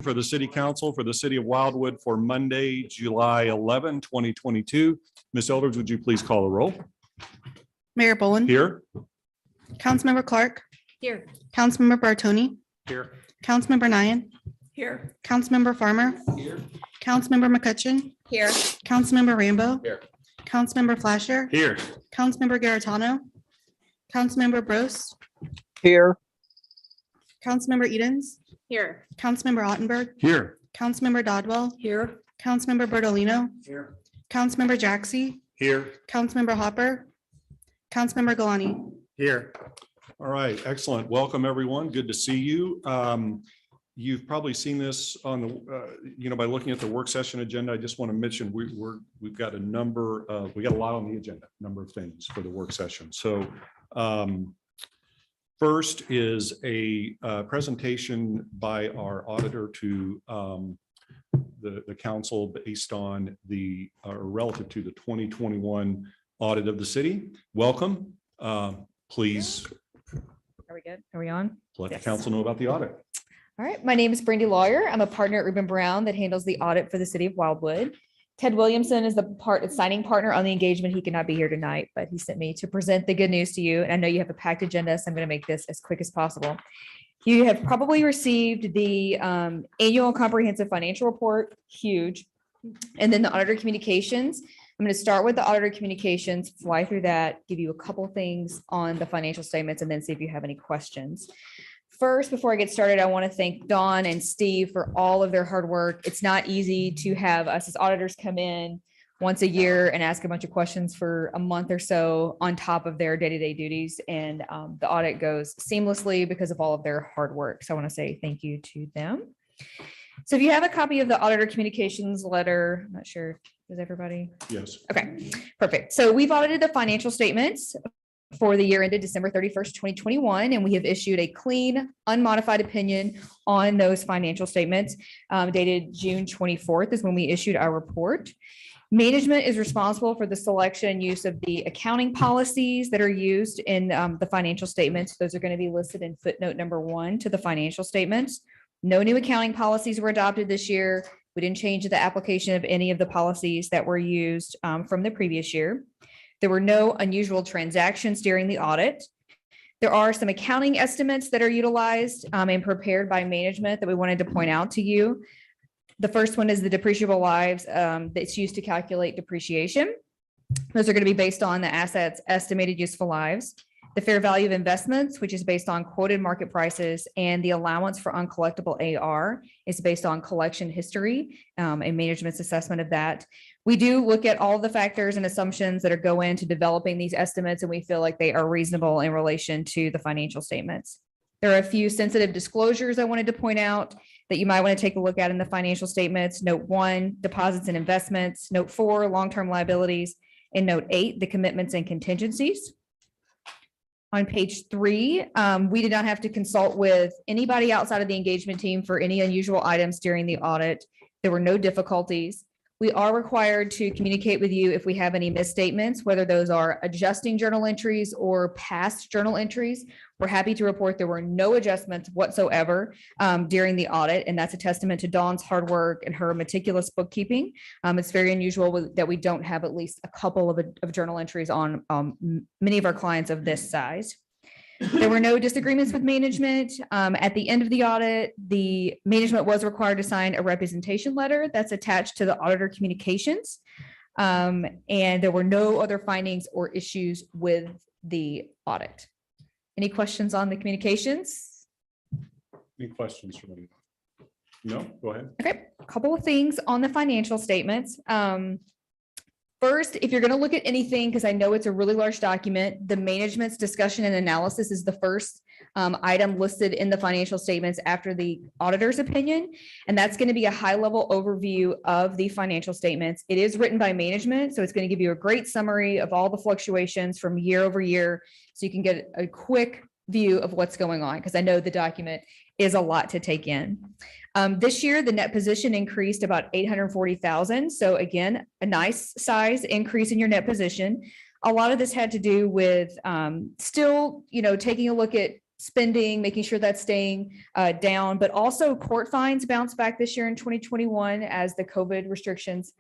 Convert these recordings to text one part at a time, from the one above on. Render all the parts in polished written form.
for the City Council for the City of Wildwood for Monday, July 11, 2022. Ms. Eldridge, would you please call the roll? Mayor Boland. Here. Councilmember Clark. Here. Councilmember Bartoni. Here. Councilmember Nyan. Here. Councilmember Farmer. Here. Councilmember McCutcheon. Here. Councilmember Rambo. Here. Councilmember Flasher. Here. Councilmember Garitano. Councilmember Bros. Here. Councilmember Edens. Here. Councilmember Ottenberg. Here. Councilmember Dodwell. Here. Councilmember Bertolino. Here. Councilmember Jaxi. Here. Councilmember Hopper. Councilmember Galani. Here. All right, excellent. Welcome, everyone. Good to see you. You've probably seen this on the, by looking at the work session agenda. I just want to mention we've got a number of, we got a lot on the agenda, number of things for the work session. So first is a presentation by our auditor to the council based on the relative to the 2021 audit of the city. Welcome. Please Are we good? Are we on? let the Yes. council know about the audit. All right. My name is Brandy Lawyer. I'm a partner at Reuben Brown that handles the audit for the city of Wildwood. Ted Williamson is the signing partner on the engagement. He cannot be here tonight, but he sent me to present the good news to you. And I know you have a packed agenda, so I'm going to make this as quick as possible. You have probably received the annual comprehensive financial report, huge. And then the auditor communications. I'm going to start with the auditor communications, fly through that, give you a couple things on the financial statements, and then see if you have any questions. First, before I get started, I want to thank Dawn and Steve for all of their hard work. It's not easy to have us as auditors come in once a year and ask a bunch of questions for a month or so on top of their day-to-day duties. And the audit goes seamlessly because of all of their hard work. So I want to say thank you to them. So if you have a copy of the auditor communications letter, I'm not sure, does everybody? Yes. Okay, perfect. So we've audited the financial statements for the year ended December 31st, 2021, and we have issued a clean, unmodified opinion on those financial statements dated June 24th is when we issued our report. Management is responsible for the selection and use of the accounting policies that are used in the financial statements. Those are going to be listed in footnote number 1 to the financial statements. No new accounting policies were adopted this year. We didn't change the application of any of the policies that were used from the previous year. There were no unusual transactions during the audit. There are some accounting estimates that are utilized and prepared by management that we wanted to point out to you. The first one is the depreciable lives that's used to calculate depreciation. Those are going to be based on the assets' estimated useful lives. The fair value of investments, which is based on quoted market prices, and the allowance for uncollectible AR is based on collection history and management's assessment of that. We do look at all the factors and assumptions that go into developing these estimates, and we feel like they are reasonable in relation to the financial statements. There are a few sensitive disclosures I wanted to point out that you might want to take a look at in the financial statements. Note 1, deposits and investments. Note 4, long-term liabilities. And note 8, the commitments and contingencies. On page 3, we did not have to consult with anybody outside of the engagement team for any unusual items during the audit. There were no difficulties. We are required to communicate with you if we have any misstatements, whether those are adjusting journal entries or past journal entries. We're happy to report there were no adjustments whatsoever during the audit, and that's a testament to Dawn's hard work and her meticulous bookkeeping. It's very unusual that we don't have at least a couple of journal entries on many of our clients of this size. There were no disagreements with management. At the end of the audit, the management was required to sign a representation letter that's attached to the auditor communications. And there were no other findings or issues with the audit. Any questions on the communications? Any questions from anyone? No, go ahead. Okay, a couple of things on the financial statements. First, if you're going to look at anything, because I know it's a really large document, the management's discussion and analysis is the first item listed in the financial statements after the auditor's opinion. And that's going to be a high-level overview of the financial statements. It is written by management, so it's going to give you a great summary of all the fluctuations from year over year, so you can get a quick view of what's going on, because I know the document is a lot to take in. This year, the net position increased about 840,000. So again, a nice size increase in your net position. A lot of this had to do with still, taking a look at spending, making sure that's staying down, but also court fines bounced back this year in 2021 as the COVID restrictions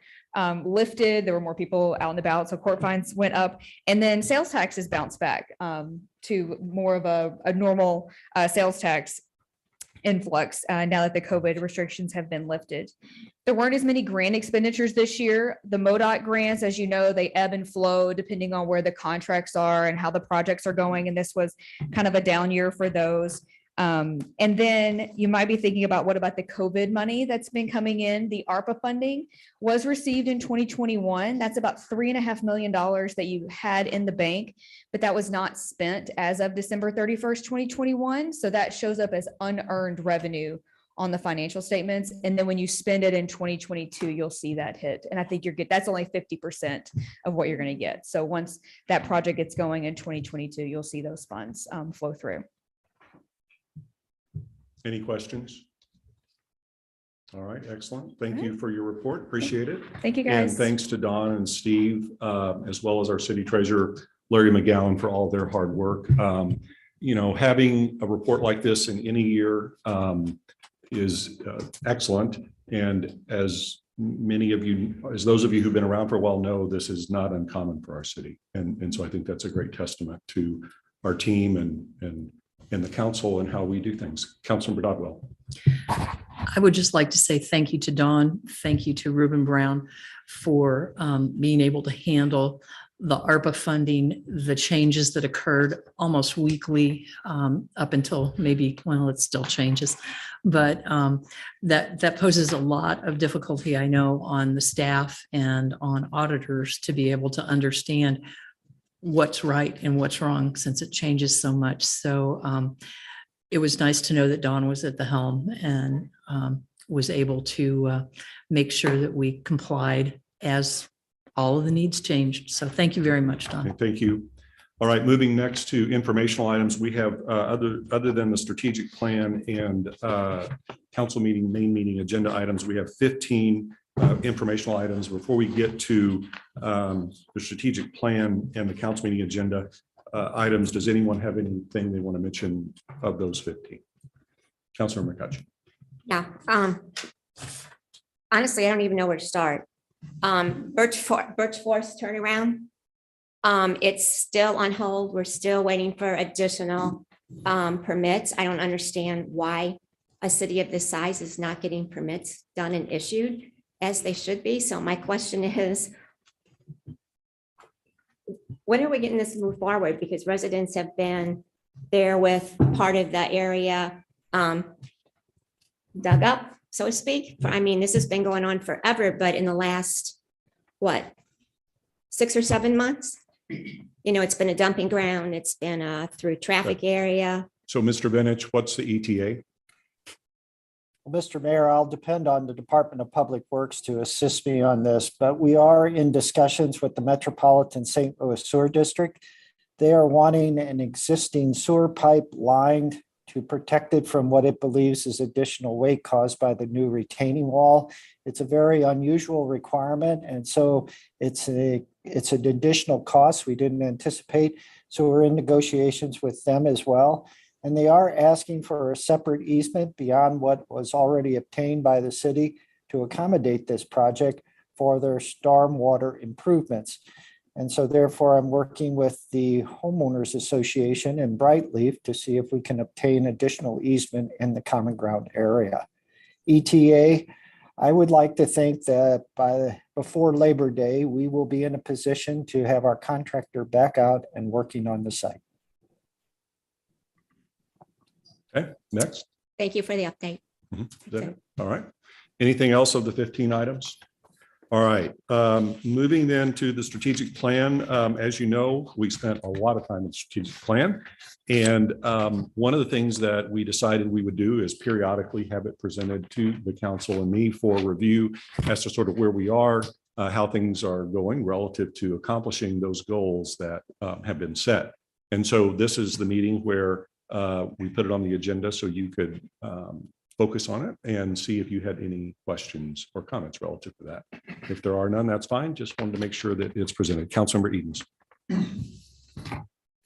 lifted. There were more people out and about, so court fines went up, and then sales taxes bounced back to more of a normal sales tax influx now that the COVID restrictions have been lifted. There weren't as many grant expenditures this year. The MoDOT grants, as you know, they ebb and flow depending on where the contracts are and how the projects are going. And this was kind of a down year for those. And then you might be thinking about, what about the COVID money that's been coming in? The ARPA funding was received in 2021. That's about $3.5 million that you had in the bank, but that was not spent as of December 31st, 2021. So that shows up as unearned revenue on the financial statements. And then when you spend it in 2022, you'll see that hit. And I think you're good. That's only 50% of what you're going to get. So once that project gets going in 2022, you'll see those funds flow through. Any questions? All right, excellent. Thank you for your report. Appreciate it. Thank you, And guys. thanks to Don and Steve, as well as our city treasurer, Larry McGowan, for all their hard work. You know, having a report like this in any year is excellent. And as many of you, as those of you who've been around for a while know, this is not uncommon for our city. And so I think that's a great testament to our team and the council and how we do things. Councilmember Dodwell. I would just like to say thank you to Dawn. Thank you to Reuben Brown for being able to handle the ARPA funding, the changes that occurred almost weekly up until maybe, well, it still changes, but that poses a lot of difficulty, I know, on the staff and on auditors to be able to understand what's right and what's wrong, since it changes so much. So it was nice to know that Dawn was at the helm and was able to make sure that we complied as all of the needs changed. So thank you very much, Dawn. Okay, thank you. All right, moving next to informational items, we have other than the strategic plan and council meeting, main meeting agenda items, we have 15 informational items. Before we get to the strategic plan and the council meeting agenda items, does anyone have anything they want to mention of those 15? Councilor McCutcheon. Yeah. Honestly, I don't even know where to start. Birch Forest turnaround. It's still on hold. We're still waiting for additional permits. I don't understand why a city of this size is not getting permits done and issued as they should be. So my question is, when are we getting this to move forward? Because residents have been there with part of the area dug up, so to speak. I mean, this has been going on forever, but in the last, what, 6 or 7 months? You know, it's been a dumping ground. It's been a through traffic area. So Mr. Benich, what's the ETA? Well, Mr. Mayor, I'll depend on the Department of Public Works to assist me on this, but we are in discussions with the Metropolitan St. Louis Sewer District. They are wanting an existing sewer pipe lined to protect it from what it believes is additional weight caused by the new retaining wall. It's a very unusual requirement, and so it's an additional cost we didn't anticipate. So we're in negotiations with them as well. And they are asking for a separate easement beyond what was already obtained by the city to accommodate this project for their stormwater improvements. And so therefore, I'm working with the Homeowners Association and Brightleaf to see if we can obtain additional easement in the common ground area. ETA, I would like to think that before Labor Day, we will be in a position to have our contractor back out and working on the site. Okay, next. Thank you for the update. Is that it? All right. Anything else of the 15 items? All right. Moving then to the strategic plan. As you know, we spent a lot of time in the strategic plan. And one of the things that we decided we would do is periodically have it presented to the council and me for review as to sort of where we are, how things are going relative to accomplishing those goals that have been set. And so this is the meeting where we put it on the agenda so you could focus on it and see if you had any questions or comments relative to that. If there are none, that's fine. Just wanted to make sure that it's presented. Councilmember Edens.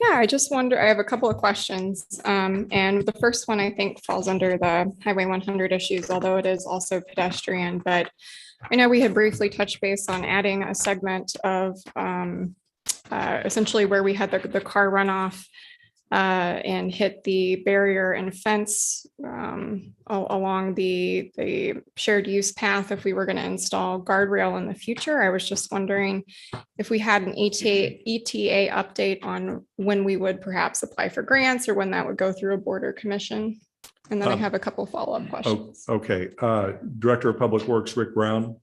Yeah, I just wonder, I have a couple of questions. And the first one I think falls under the Highway 100 issues, although it is also pedestrian. But I know we had briefly touched base on adding a segment of essentially where we had the car runoff and hit the barrier and fence along the shared use path if we were going to install guardrail in the future. I was just wondering if we had an ETA update on when we would perhaps apply for grants or when that would go through a board or commission. And then I have a couple follow-up questions. Okay, Director of Public Works, Rick Brown.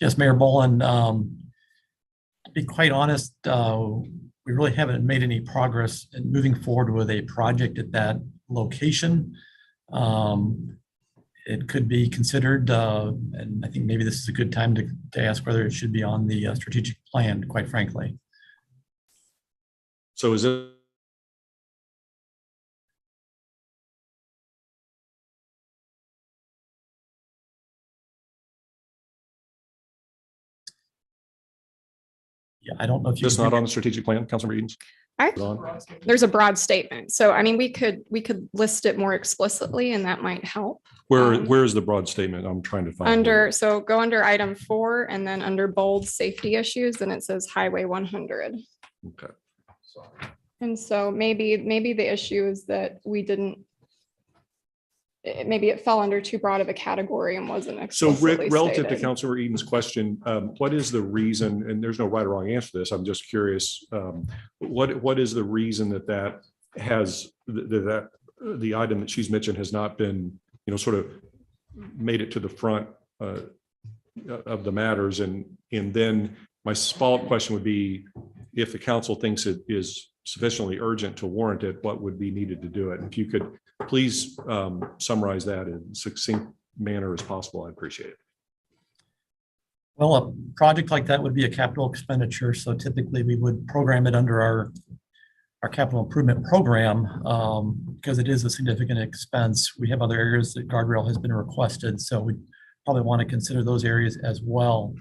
Yes, Mayor Boland, to be quite honest, we really haven't made any progress in moving forward with a project at that location. It could be considered, and I think maybe this is a good time to ask whether it should be on the strategic plan, quite frankly. So is it? Yeah, I don't know if you. Just not on the strategic plan, Councilmember Edens? There's a broad statement. So I mean, we could list it more explicitly and that might help. Where is the broad statement? I'm trying to find. So go under item 4 and then under bold safety issues, then it says Highway 100. Okay. And so maybe the issue is that we didn't, maybe it fell under too broad of a category and wasn't So explicitly Rick, relative to stated. Councilmember Eden's question, what is the reason, and there's no right or wrong answer to this, I'm just curious, what is the reason that has, that the item that she's mentioned has not been, sort of made it to the front of the matters? And then my follow-up question would be, if the council thinks it is sufficiently urgent to warrant it, what would be needed to do it? If you could please summarize that in succinct manner as possible, I'd appreciate it. Well, a project like that would be a capital expenditure. So typically we would program it under our capital improvement program because it is a significant expense. We have other areas that guardrail has been requested. So we probably want to consider those areas as well.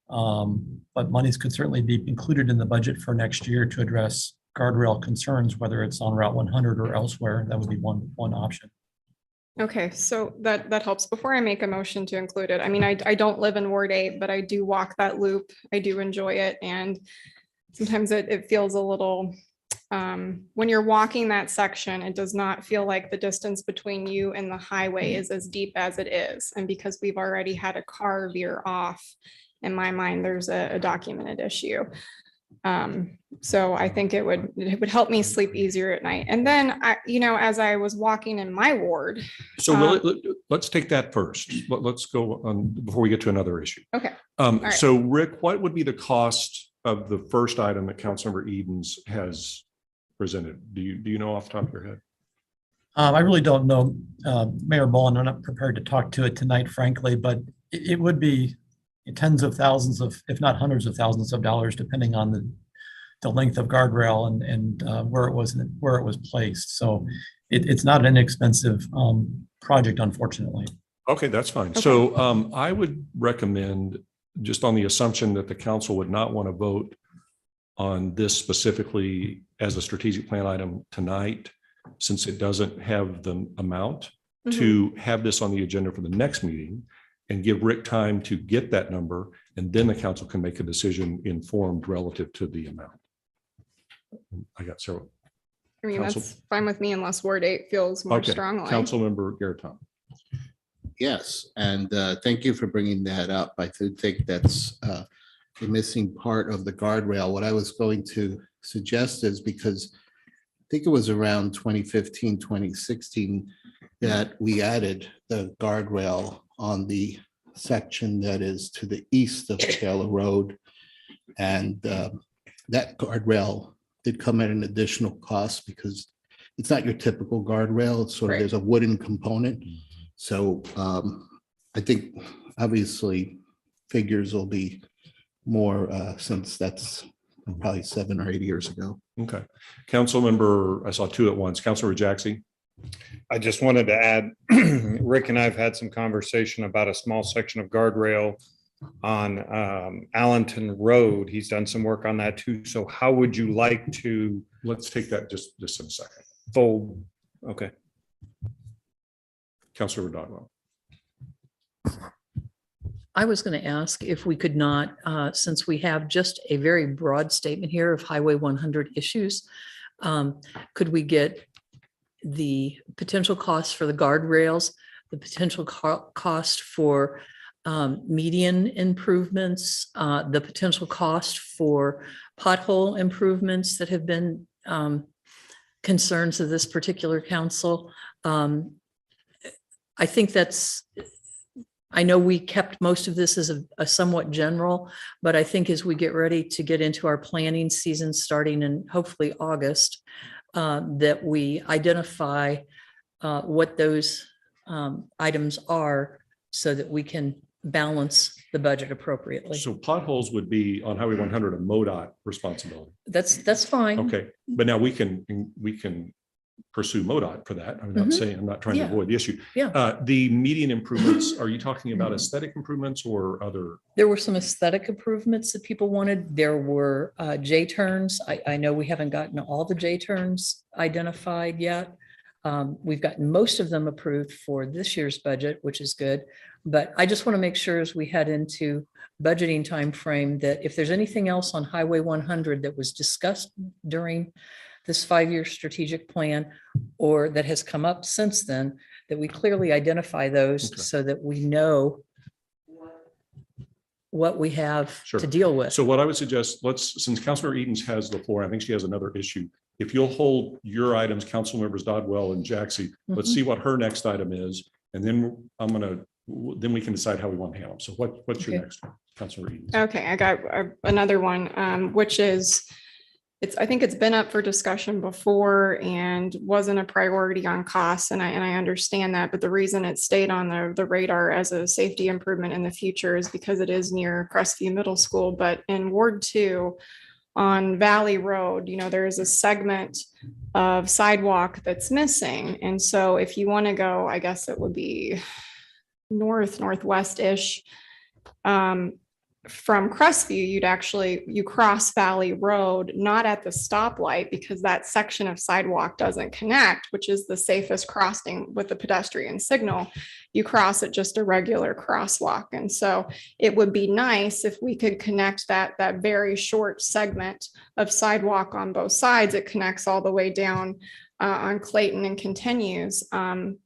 But monies could certainly be included in the budget for next year to address guardrail concerns, whether it's on Route 100 or elsewhere. That would be one option. Okay, so that helps. Before I make a motion to include it, I mean, I don't live in Ward 8, but I do walk that loop. I do enjoy it. And sometimes it feels a little, when you're walking that section, it does not feel like the distance between you and the highway is as deep as it is. And because we've already had a car veer off, in my mind, there's a documented issue. So I think it would help me sleep easier at night. And then as I was walking in my ward. So let's take that first. Let's go on before we get to another issue. Okay. Right. So Rick, what would be the cost of the first item that Councilmember Edens has presented? Do you know off the top of your head? I really don't know, Mayor Boland. I'm not prepared to talk to it tonight, frankly, but it would be tens of thousands of, if not hundreds of thousands of dollars, depending on the length of guardrail and where it was placed. So it's not an inexpensive project, unfortunately. Okay, that's fine. Okay. So I would recommend, just on the assumption that the council would not want to vote on this specifically as a strategic plan item tonight, since it doesn't have the amount, to have this on the agenda for the next meeting and give Rick time to get that number, and then the council can make a decision informed relative to the amount. I got several. I mean, Council- that's fine with me unless Ward 8 feels more Okay, strongly. Councilmember Garrett. Yes, and thank you for bringing that up. I do think that's the missing part of the guardrail. What I was going to suggest is, because I think it was around 2015, 2016, that we added the guardrail on the section that is to the east of Taylor Road. And that guardrail did come at an additional cost because it's not your typical guardrail. It's sort of, Right. there's a wooden component. So I think obviously figures will be more since that's probably 7 or 8 years ago. Okay. Councilmember, I saw two at once. Councilmember Jackson. I just wanted to add, Rick and I have had some conversation about a small section of guardrail on Allenton Road. He's done some work on that too. So how would you like to Let's take that just in a second. fold? Okay. Councilor Dodwell. I was going to ask if we could not, since we have just a very broad statement here of Highway 100 issues, could we get the potential costs for the guardrails, the potential cost for median improvements, the potential cost for pothole improvements that have been concerns of this particular council? I think I know we kept most of this as a somewhat general, but I think as we get ready to get into our planning season, starting in hopefully August, that we identify what those items are so that we can balance the budget appropriately. So potholes would be on Highway 100 a MoDOT responsibility. That's fine. Okay, but now we can pursue MoDOT for that. I'm not Mhm. saying, I'm not trying to Yeah. avoid the issue. Yeah. The median improvements, are you talking about aesthetic improvements or other? There were some aesthetic improvements that people wanted. There were J-turns. I know we haven't gotten all the J-turns identified yet. We've gotten most of them approved for this year's budget, which is good. But I just want to make sure as we head into budgeting timeframe that if there's anything else on Highway 100 that was discussed during this 5-year strategic plan or that has come up since then, that we clearly identify those Okay. so that we know what we have Sure. to deal with. So what I would suggest, since Councilor Edens has the floor, I think she has another issue. If you'll hold your items, council members Dodwell and Jaxie, let's Mhm. see what her next item is. And then then we can decide how we want to handle them. So what's your Okay. next one, Councilor Edens? Okay, I got another one, which is, I think it's been up for discussion before and wasn't a priority on costs, and I understand that, but the reason it stayed on the radar as a safety improvement in the future is because it is near Crestview Middle School, but in Ward 2 on Valley Road, there is a segment of sidewalk that's missing. And so if you want to go, I guess it would be northwest-ish, from Crestview, you cross Valley Road, not at the stoplight because that section of sidewalk doesn't connect, which is the safest crossing with the pedestrian signal. You cross at just a regular crosswalk. And so it would be nice if we could connect that very short segment of sidewalk on both sides. It connects all the way down on Clayton and continues.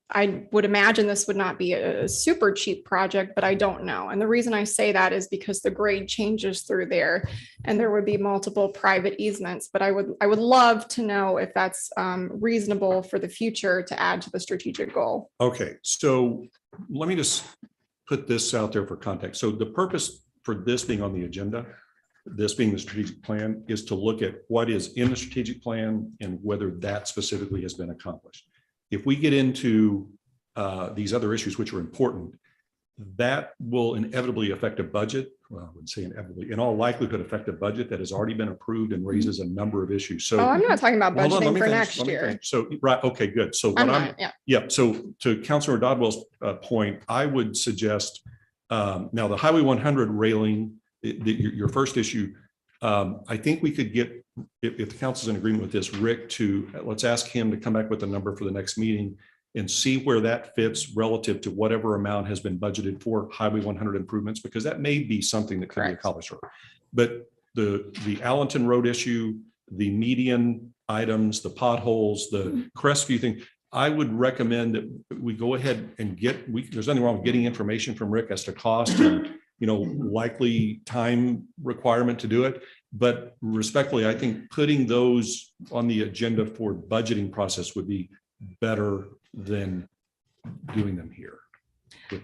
I would imagine this would not be a super cheap project, but I don't know. And the reason I say that is because the grade changes through there and there would be multiple private easements, but I would love to know if that's reasonable for the future to add to the strategic goal. Okay, so let me just put this out there for context. So the purpose for this being on the agenda, this being the strategic plan, is to look at what is in the strategic plan and whether that specifically has been accomplished. If we get into these other issues, which are important, that will inevitably affect a budget. Well, I wouldn't say inevitably, in all likelihood, affect a budget that has already been approved and raises a number of issues. So Oh, I'm not talking about hold on, let budgeting me for finish, next let me year. finish. So, right, okay, good. So what I'm I'm, not, yeah. yeah, so to Councilor Dodwell's point, I would suggest, now the Highway 100 railing, your first issue, I think we could get, if the council's in agreement with this, Rick, let's ask him to come back with a number for the next meeting and see where that fits relative to whatever amount has been budgeted for Highway 100 improvements, because that may be something that could be Correct. accomplished. But the Allenton Road issue, the median items, the potholes, the Crestview thing, I would recommend that we go ahead and there's nothing wrong with getting information from Rick as to cost and, likely time requirement to do it. But respectfully, I think putting those on the agenda for budgeting process would be better than doing them here.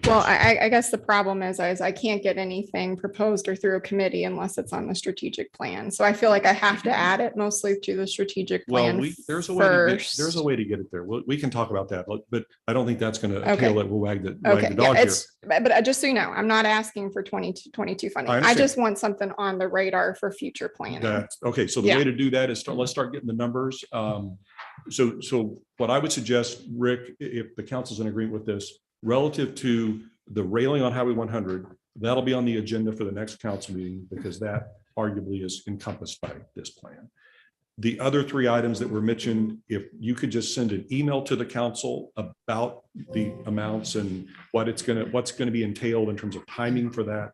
Well, I guess the problem is I can't get anything proposed or through a committee unless it's on the strategic plan. So I feel like I have to add it mostly to the strategic plan. There's a first. way to get it there. We can talk about that, but I don't think that's going to Okay. appeal that we'll wag the Okay, yeah, dog here. but just so you know, I'm not asking for 22 funding. I understand. just want something on the radar for future planning. Okay, so the Yeah. way to do that is let's start getting the numbers. So what I would suggest, Rick, if the council's in agreement with this, relative to the railing on Highway 100, That'll be on the agenda for the next council meeting because that arguably is encompassed by this plan. The other three items that were mentioned, if you could just send an email to the council about the amounts and what's going to be entailed in terms of timing for that,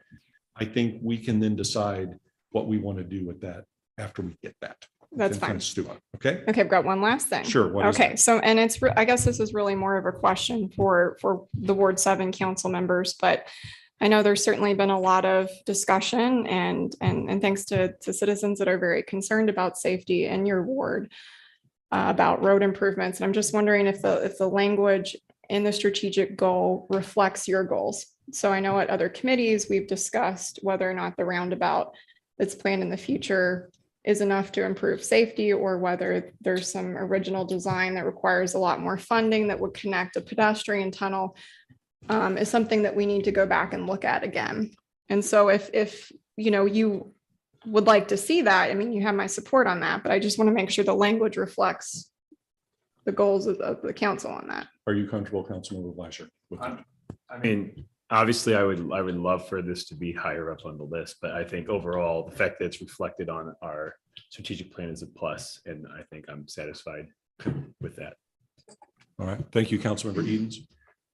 I think we can then decide what we want to do with that after we get that. That's Then kind fine. of stew on it, okay? Okay, I've got one last thing. Sure. What is Okay, that? so, and it's, I guess this is really more of a question for the Ward 7 council members, but I know there's certainly been a lot of discussion and thanks to citizens that are very concerned about safety in your ward about road improvements. And I'm just wondering if the language in the strategic goal reflects your goals. So I know at other committees, we've discussed whether or not the roundabout that's planned in the future is enough to improve safety, or whether there's some original design that requires a lot more funding that would connect a pedestrian tunnel, is something that we need to go back and look at again. And so if you would like to see that, I mean, you have my support on that, but I just want to make sure the language reflects the goals of the council on that. Are you comfortable, Councilmember Fleischer? with that? I mean, obviously, I would love for this to be higher up on the list, but I think overall, the fact that it's reflected on our strategic plan is a plus, and I think I'm satisfied with that. All right. Thank you, Councilmember Edens.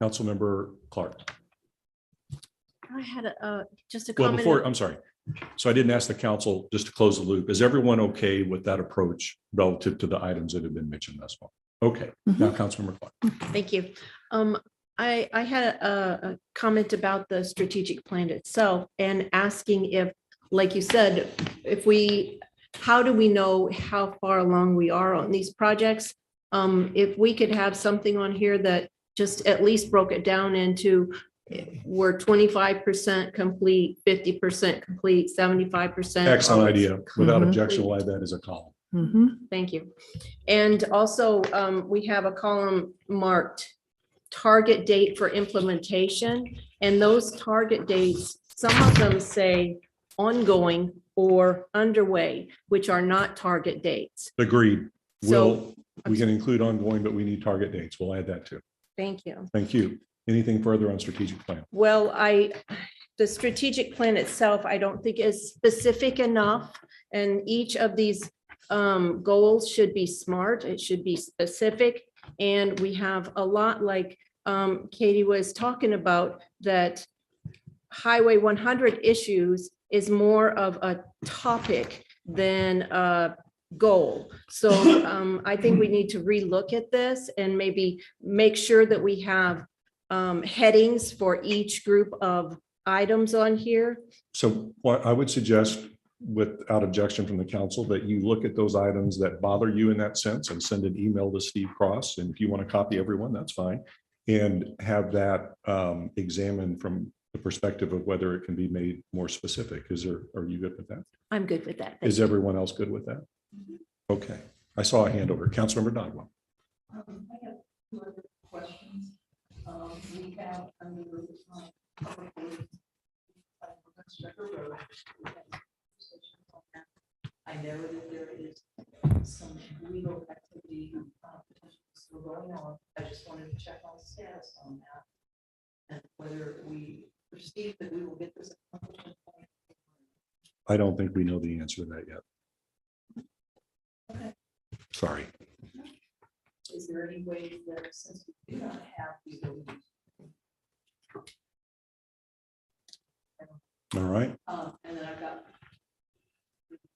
Councilmember Clark. I had just a Well, comment. before, I'm sorry. So I didn't ask the council, just to close the loop. Is everyone okay with that approach relative to the items that have been mentioned thus far? Okay. Now, Councilmember Clark. Thank you. I had a comment about the strategic plan itself and asking if, like you said, how do we know how far along we are on these projects? If we could have something on here that just at least broke it down into we're 25% complete, 50% complete, 75%. Excellent idea. Without Mhm. objection, we'll add that as a column. Thank you. And also, we have a column marked target date for implementation. And those target dates, some of them say ongoing or underway, which are not target dates. Agreed. So- We can include ongoing, but we need target dates. We'll add that too. Thank you. Thank you. Anything further on strategic plan? Well, the strategic plan itself, I don't think is specific enough. And each of these goals should be SMART. It should be specific. And we have a lot like Katie was talking about, that Highway 100 issues is more of a topic than a goal. So I think we need to relook at this and maybe make sure that we have headings for each group of items on here. So what I would suggest, without objection from the council, that you look at those items that bother you in that sense and send an email to Steve Cross. And if you want to copy everyone, that's fine. And have that examined from the perspective of whether it can be made more specific. Are you good with that? I'm good with that. Thank Is you. everyone else good with that? Okay. I saw a hand over. Councilmember Dodwell. I have two other questions. We have under I know that there is some legal activity still going on. I just wanted to check on status on that and whether we perceive that we will get this accomplished. I don't think we know the answer to that yet. Okay. Sorry. Is there any way that since we do not have the ability, All right. and then I've got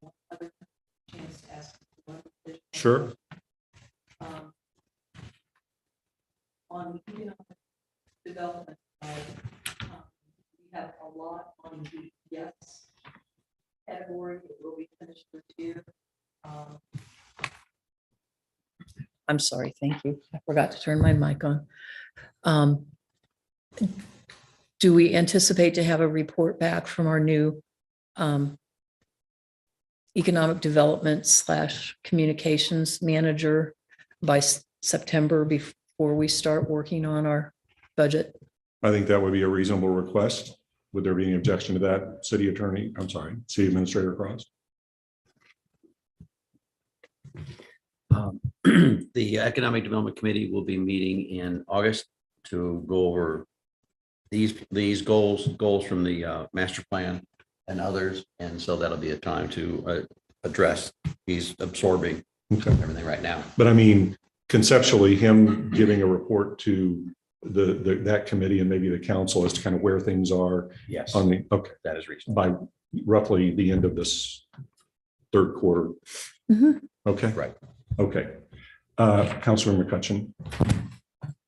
one other chance to ask one additional- Sure. On the economic development side, we have a lot on the yes category. It will be finished this year. I'm sorry, thank you. I forgot to turn my mic on. Do we anticipate to have a report back from our new economic development / communications manager by September before we start working on our budget? I think that would be a reasonable request. Would there be any objection to that, City Administrator Cross? The Economic Development Committee will be meeting in August to go over these goals from the master plan and others. And so that'll be a time to address. He's absorbing Okay. everything right now. But I mean, conceptually, him giving a report to that committee and maybe the council as to kind of where things are Yes, on the, okay, that is reasonable. by roughly the end of this third quarter. Mhm. Okay. Right. Okay. Councilor McCutcheon.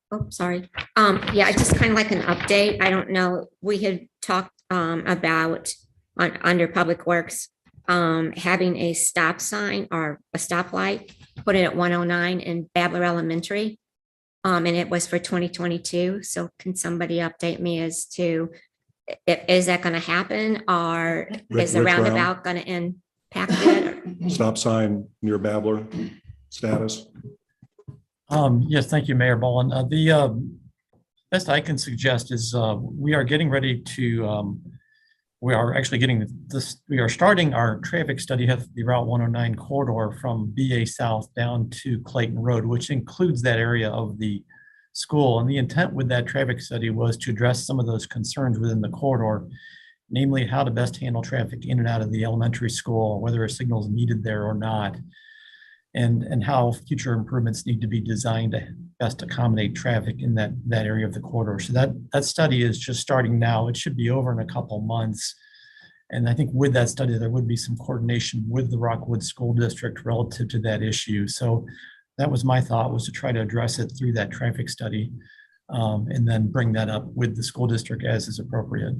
Oh, sorry. Yeah, I just kind of like an update. I don't know. We had talked about under Public Works, having a stop sign or a stoplight, put it at 109 in Babler Elementary. And it was for 2022. So can somebody update me as to, is that going to happen, or Rick- is the Rick Brown? roundabout going to impact it? Stop sign near Babler status. Yes, thank you, Mayor Boland. The best I can suggest is we are getting ready to, we are actually getting this, we are starting our traffic study of the Route 109 corridor from BA South down to Clayton Road, which includes that area of the school. And the intent with that traffic study was to address some of those concerns within the corridor, namely how to best handle traffic in and out of the elementary school, whether a signal is needed there or not, and how future improvements need to be designed to best accommodate traffic in that area of the corridor. So that study is just starting now. It should be over in a couple months. And I think with that study, there would be some coordination with the Rockwood School District relative to that issue. So that was my thought, was to try to address it through that traffic study, and then bring that up with the school district as is appropriate.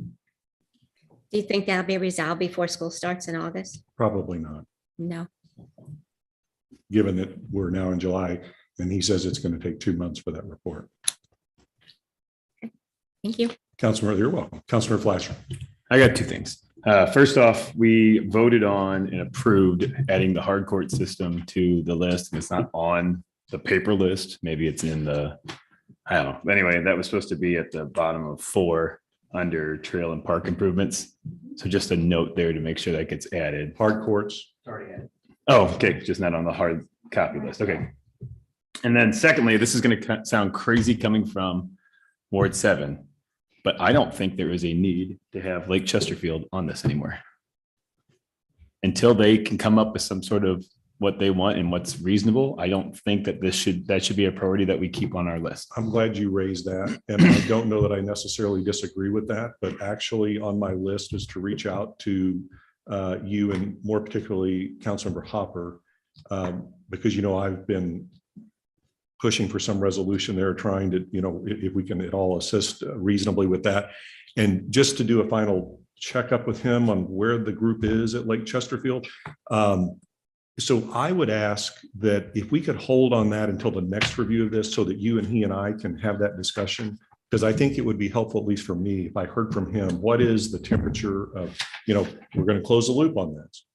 Do you think that'll be resolved before school starts in August? Probably not, No. given that we're now in July and he says it's going to take 2 months for that report. Thank you. Councilor, you're welcome. Councilor Fleischer. I got two things. First off, we voted on and approved adding the hard court system to the list, and it's not on the paper list. Maybe it's in the, I don't know. Anyway, that was supposed to be at the bottom of 4 under trail and park improvements. So just a note there to make sure that gets added. Hard courts. Oh, okay, just not on the hard copy list. Okay. And then secondly, this is going to sound crazy coming from Ward 7, but I don't think there is a need to have Lake Chesterfield on this anymore. Until they can come up with some sort of what they want and what's reasonable, I don't think that that should be a priority that we keep on our list. I'm glad you raised that. And I don't know that I necessarily disagree with that, but actually on my list is to reach out to you and more particularly Councilmember Hopper, because, I've been pushing for some resolution there, trying to, if we can at all assist reasonably with that. And just to do a final checkup with him on where the group is at Lake Chesterfield. So I would ask that if we could hold on that until the next review of this so that you and he and I can have that discussion, because I think it would be helpful, at least for me, if I heard from him, what is the temperature of, we're going to close the loop on this.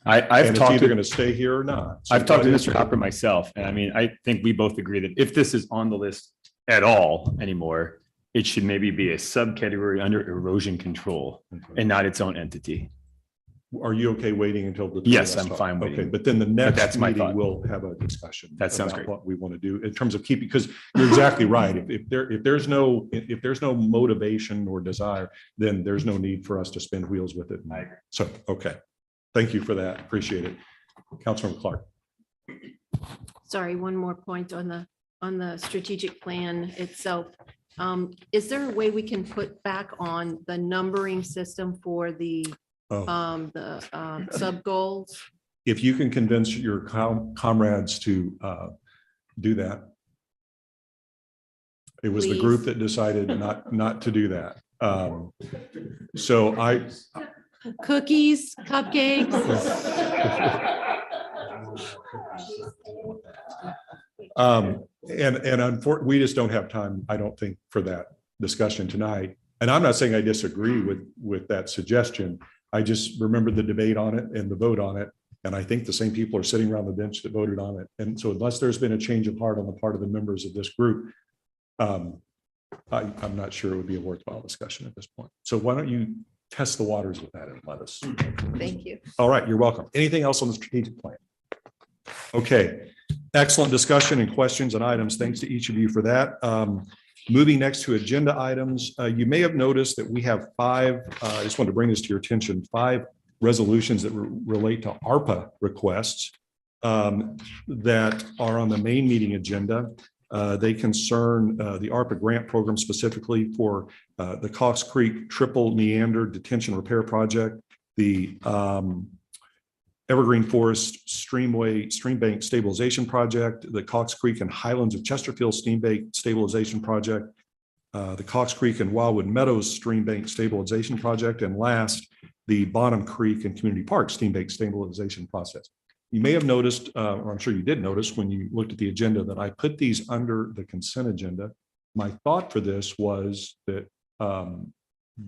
I've And it's talked either to, going to stay here or not. So I've talked to what is Mr. it? Hopper myself, and I mean, I think we both agree that if this is on the list at all anymore, it should maybe be a subcategory under erosion control and not its own entity. Are you okay waiting until the? Yes, I'm fine Okay, waiting. but then the next that's my meeting, thought. we'll have a discussion. That sounds about great. What we want to do in terms of keeping, because you're exactly right. If there's no motivation or desire, then there's no need for us to spin wheels with it. I agree. So, okay. Thank you for that. Appreciate it. Councilmember Clark. Sorry, one more point on the strategic plan itself. Is there a way we can put back on the numbering system for the sub goals? If you can convince your comrades to do that. It was the group Please. that decided not to do that. So I, Cookies, cupcakes? and unfortunately, we just don't have time, I don't think, for that discussion tonight. And I'm not saying I disagree with that suggestion. I just remember the debate on it and the vote on it. And I think the same people are sitting around the bench that voted on it. And so unless there's been a change of heart on the part of the members of this group, I'm not sure it would be a worthwhile discussion at this point. So why don't you test the waters with that and let us. Thank you. All right, you're welcome. Anything else on the strategic plan? Okay, excellent discussion and questions and items. Thanks to each of you for that. Moving next to agenda items, you may have noticed that we have five, I just wanted to bring this to your attention, five resolutions that relate to ARPA requests that are on the main meeting agenda. They concern the ARPA grant program specifically for the Cox Creek Triple Meander Detention Repair Project, the Evergreen Forest Streambank Stabilization Project, the Cox Creek and Highlands of Chesterfield Streambank Stabilization Project, the Cox Creek and Wildwood Meadows Streambank Stabilization Project, and last, the Bonham Creek and Community Park Streambank Stabilization Process. You may have noticed, or I'm sure you did notice when you looked at the agenda, that I put these under the consent agenda. My thought for this was that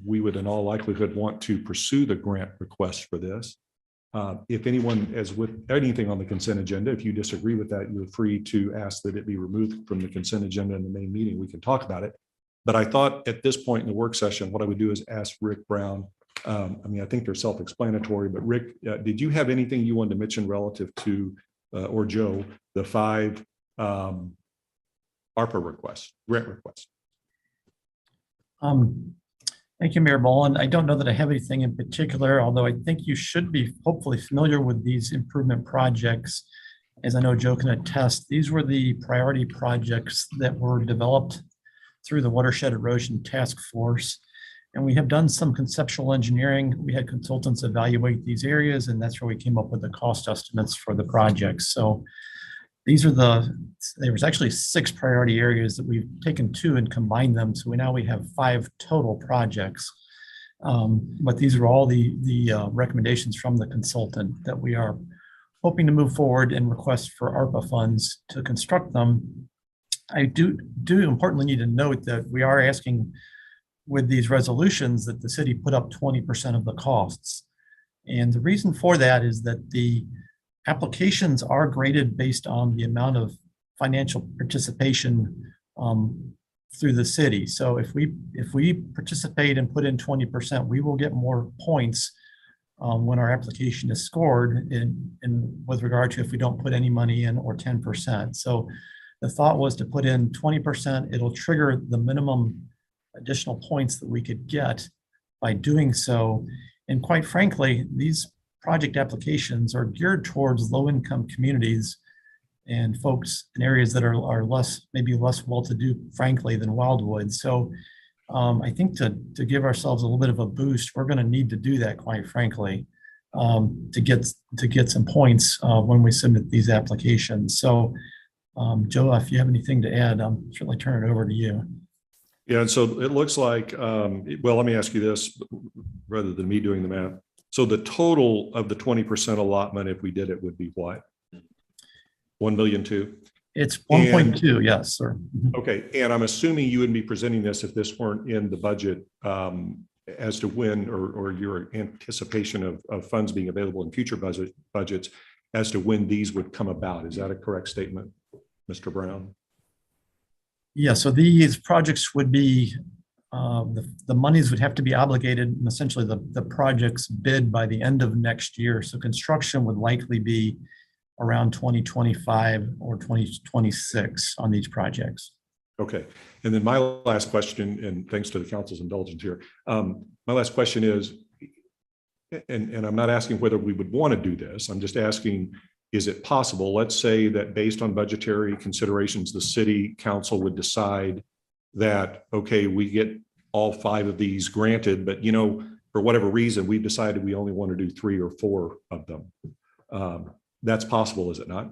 we would in all likelihood want to pursue the grant request for this. If anyone, as with anything on the consent agenda, if you disagree with that, you're free to ask that it be removed from the consent agenda in the main meeting. We can talk about it. But I thought at this point in the work session, what I would do is ask Rick Brown. I mean, I think they're self-explanatory, but Rick, did you have anything you wanted to mention relative to, or Joe, the five ARPA requests, grant requests? Thank you, Mayor Boland. I don't know that I have anything in particular, although I think you should be hopefully familiar with these improvement projects. As I know Joe can attest, these were the priority projects that were developed through the Watershed Erosion Task Force. And we have done some conceptual engineering. We had consultants evaluate these areas, and that's where we came up with the cost estimates for the projects. So these are there was actually 6 priority areas that we've taken 2 and combined them. So we have 5 total projects. But these are all the recommendations from the consultant that we are hoping to move forward and request for ARPA funds to construct them. I do importantly need to note that we are asking with these resolutions that the city put up 20% of the costs. And the reason for that is that the applications are graded based on the amount of financial participation through the city. So if we participate and put in 20%, we will get more points when our application is scored in with regard to if we don't put any money in, or 10%. So the thought was to put in 20%. It'll trigger the minimum additional points that we could get by doing so. And quite frankly, these project applications are geared towards low-income communities and folks in areas that are maybe less well-to-do, frankly, than Wildwood. So I think to give ourselves a little bit of a boost, we're going to need to do that, quite frankly, to get some points when we submit these applications. So Joe, if you have anything to add, I'll certainly turn it over to you. Yeah, and so it looks like, well, let me ask you this, rather than me doing the math. So the total of the 20% allotment, if we did it, would be what? 1 million too? It's 1.2, yes, sir. Okay, and I'm assuming you wouldn't be presenting this if this weren't in the budget as to when, or your anticipation of funds being available in future budgets as to when these would come about. Is that a correct statement, Mr. Brown? Yeah, so these projects would be, the monies would have to be obligated, and essentially the projects bid by the end of next year. So construction would likely be around 2025 or 2026 on these projects. Okay, and then my last question, and thanks to the council's indulgence here, my last question is, and I'm not asking whether we would want to do this, I'm just asking, is it possible, let's say that based on budgetary considerations, the city council would decide that, okay, we get all 5 of these granted, but for whatever reason, we've decided we only want to do 3 or 4 of them. That's possible, is it not?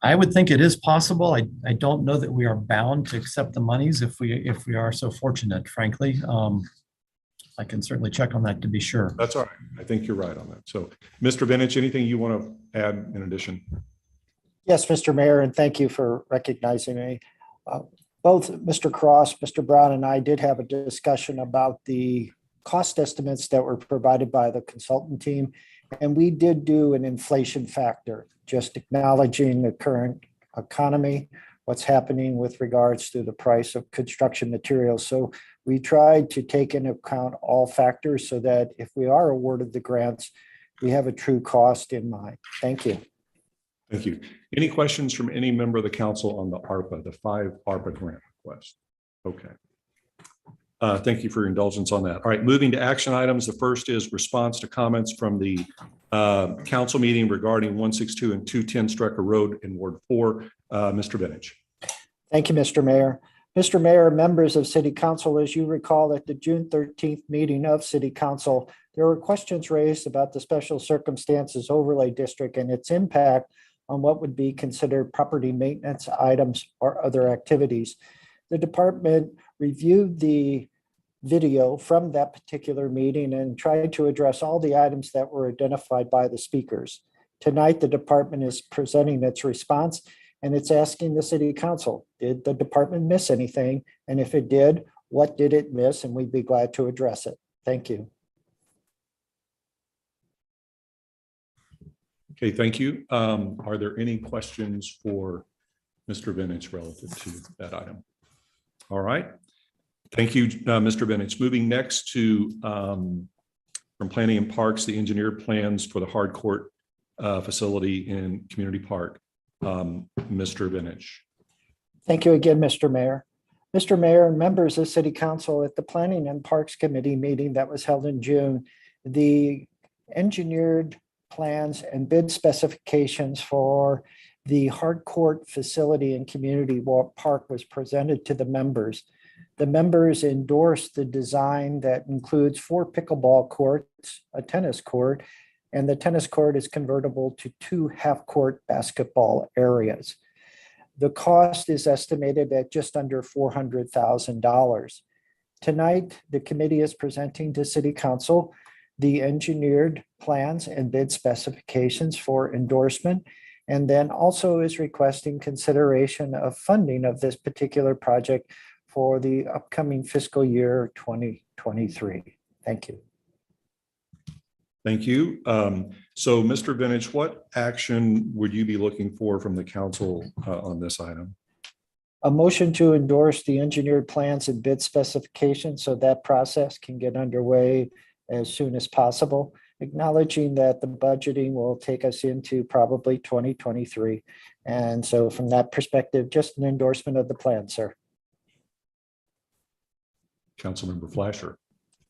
I would think it is possible. I don't know that we are bound to accept the monies if we are so fortunate, frankly. I can certainly check on that to be sure. That's all right. I think you're right on that. So, Mr. Vinich, anything you want to add in addition? Yes, Mr. Mayor, and thank you for recognizing me. Both Mr. Cross, Mr. Brown, and I did have a discussion about the cost estimates that were provided by the consultant team. And we did do an inflation factor, just acknowledging the current economy, what's happening with regards to the price of construction materials. So we tried to take into account all factors so that if we are awarded the grants, we have a true cost in mind. Thank you. Thank you. Any questions from any member of the council on the ARPA, the 5 ARPA grant request? Okay. Thank you for your indulgence on that. All right, moving to action items. The first is response to comments from the council meeting regarding 162 and 210 Strecker Road in Ward 4. Mr. Benich. Thank you, Mr. Mayor. Mr. Mayor, members of City Council, as you recall, at the June 13th meeting of City Council, there were questions raised about the Special Circumstances Overlay District and its impact on what would be considered property maintenance items or other activities. The department reviewed the video from that particular meeting and tried to address all the items that were identified by the speakers. Tonight, the department is presenting its response, and it's asking the City Council, did the department miss anything? And if it did, what did it miss? And we'd be glad to address it. Thank you. Okay, thank you. Are there any questions for Mr. Benich relative to that item? All right. Thank you, Mr. Benich. Moving next to from Planning and Parks, the engineered plans for the hard court facility in Community Park. Mr. Benich. Thank you again, Mr. Mayor. Mr. Mayor and members of City Council, at the Planning and Parks Committee meeting that was held in June, the engineered plans and bid specifications for the hard court facility in Community Park was presented to the members. The members endorsed the design that includes 4 pickleball courts, a tennis court, and the tennis court is convertible to 2 half-court basketball areas. The cost is estimated at just under $400,000. Tonight, the committee is presenting to City Council the engineered plans and bid specifications for endorsement, and then also is requesting consideration of funding of this particular project for the upcoming fiscal year 2023. Thank you. Thank you. So, Mr. Benich, what action would you be looking for from the council on this item? A motion to endorse the engineered plans and bid specifications so that process can get underway as soon as possible, acknowledging that the budgeting will take us into probably 2023. And so from that perspective, just an endorsement of the plan, sir. Councilmember Flasher.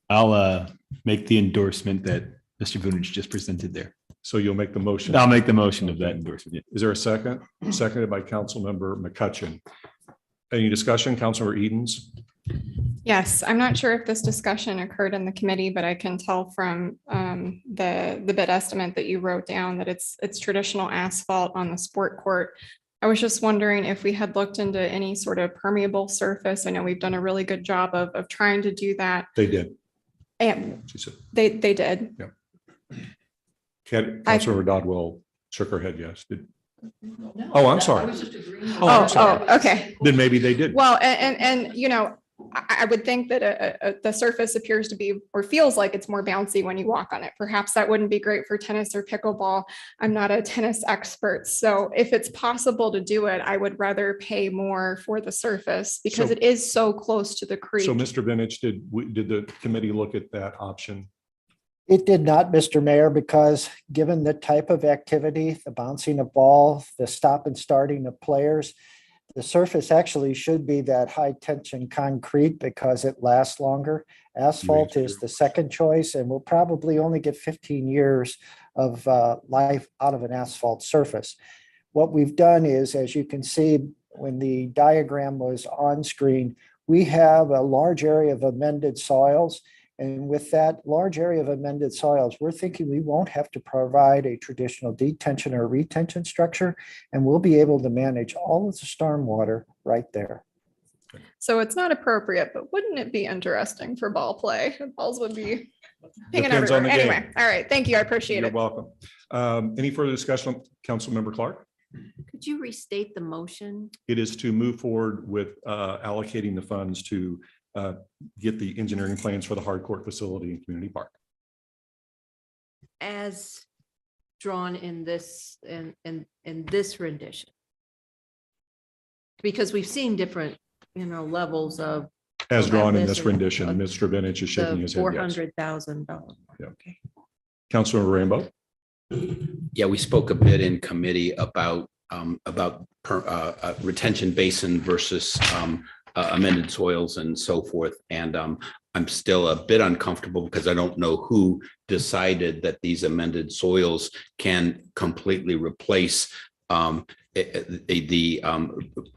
I'll make the endorsement that Mr. Vunich just presented there. So you'll make the motion. I'll make the motion of that endorsement. Yeah. Is there a second? Seconded by Councilmember McCutcheon. Any discussion? Councilmember Edens? Yes, I'm not sure if this discussion occurred in the committee, but I can tell from the bid estimate that you wrote down that it's traditional asphalt on the sport court. I was just wondering if we had looked into any sort of permeable surface. I know we've done a really good job of trying to do that. They did. And She said. they did. Councilmember Dodwell shook her head yes. Oh, I'm sorry. Oh, okay. Then maybe they did. Well, and you know, I would think that the surface appears to be or feels like it's more bouncy when you walk on it. Perhaps that wouldn't be great for tennis or pickleball. I'm not a tennis expert. So if it's possible to do it, I would rather pay more for the surface because it is so close to the creek. So Mr. Benich, did the committee look at that option? It did not, Mr. Mayor, because given the type of activity, the bouncing of ball, the stop and starting of players, the surface actually should be that high tension concrete because it lasts longer. Asphalt is the second choice, and we'll probably only get 15 years of life out of an asphalt surface. What we've done is, as you can see, when the diagram was on screen, we have a large area of amended soils. And with that large area of amended soils, we're thinking we won't have to provide a traditional detention or retention structure, and we'll be able to manage all of the stormwater right there. So it's not appropriate, but wouldn't it be interesting for ball play? Balls would be hanging Depends on everywhere. the Anyway, game. all right. Thank you. I appreciate You're it. welcome. Any further discussion, Councilmember Clark? Could you restate the motion? It is to move forward with allocating the funds to get the engineering plans for the hard court facility in Community Park. As drawn in this in this rendition. Because we've seen different, levels of. As drawn in this and rendition, Mr. Benich is shaking his head. Yes. $400,000. Yeah. Okay. Councilmember Rainbow. Yeah, we spoke a bit in committee about retention basin versus amended soils and so forth. And I'm still a bit uncomfortable because I don't know who decided that these amended soils can completely replace the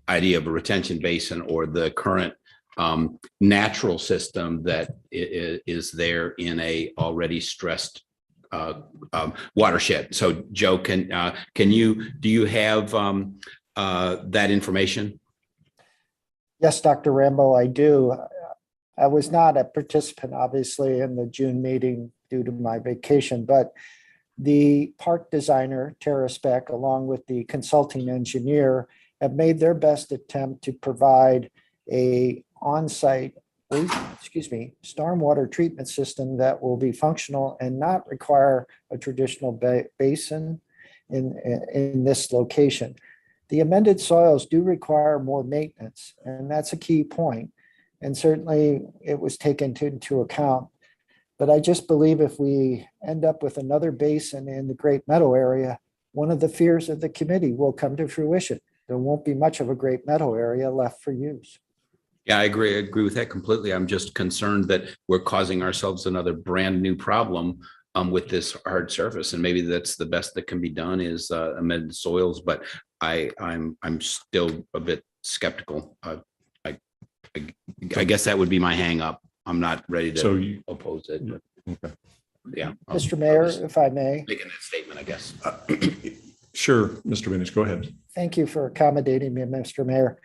idea of a retention basin or the current natural system that is there in a already stressed watershed. So Joe, do you have that information? Yes, Dr. Rambo, I do. I was not a participant, obviously, in the June meeting due to my vacation, but the park designer, Tara Speck, along with the consulting engineer, have made their best attempt to provide a on-site, stormwater treatment system that will be functional and not require a traditional basin in this location. The amended soils do require more maintenance, and that's a key point. And certainly it was taken into account. But I just believe if we end up with another basin in the Great Meadow area, one of the fears of the committee will come to fruition. There won't be much of a Great Meadow area left for use. Yeah, I agree with that completely. I'm just concerned that we're causing ourselves another brand new problem with this hard surface, and maybe that's the best that can be done is amended soils. But I'm still a bit skeptical. I guess that would be my hang up. I'm not ready to oppose it. But, okay. Yeah. Mr. Mayor, if I may. Making that statement, I guess. Sure, Mr. Vintage, go ahead. Thank you for accommodating me, Mr. Mayor.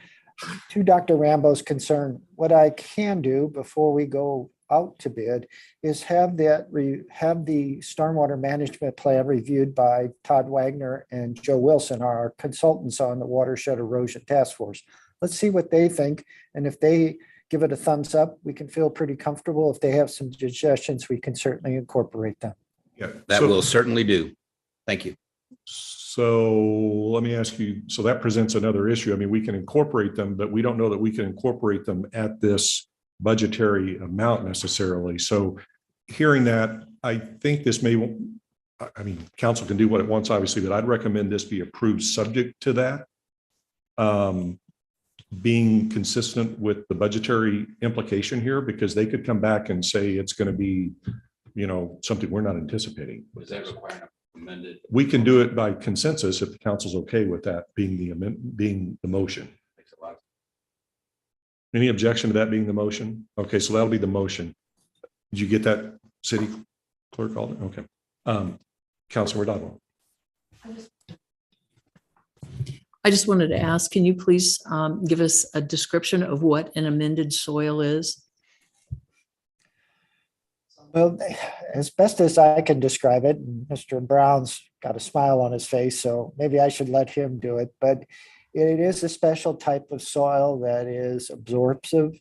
To Dr. Rambo's concern, what I can do before we go out to bid is have the stormwater management plan reviewed by Todd Wagner and Joe Wilson, our consultants on the Watershed Erosion Task Force. Let's see what they think. And if they give it a thumbs up, we can feel pretty comfortable. If they have some suggestions, we can certainly incorporate them. Yeah, That will certainly do. Thank you. So let me ask you, so that presents another issue. I mean, we can incorporate them, but we don't know that we can incorporate them at this budgetary amount necessarily. So hearing that, I think this may, I mean, council can do what it wants, obviously, but I'd recommend this be approved subject to that. Being consistent with the budgetary implication here, because they could come back and say it's going to be, something we're not anticipating. Was that required? Amended. We can do it by consensus if the council's okay with that being the motion. Any objection to that being the motion? Okay, so that'll be the motion. Did you get that, City Clerk Alden? Okay. Councilor Dodwell. I just wanted to ask, can you please give us a description of what an amended soil is? Well, as best as I can describe it, Mr. Brown's got a smile on his face, so maybe I should let him do it. But it is a special type of soil that is absorptive,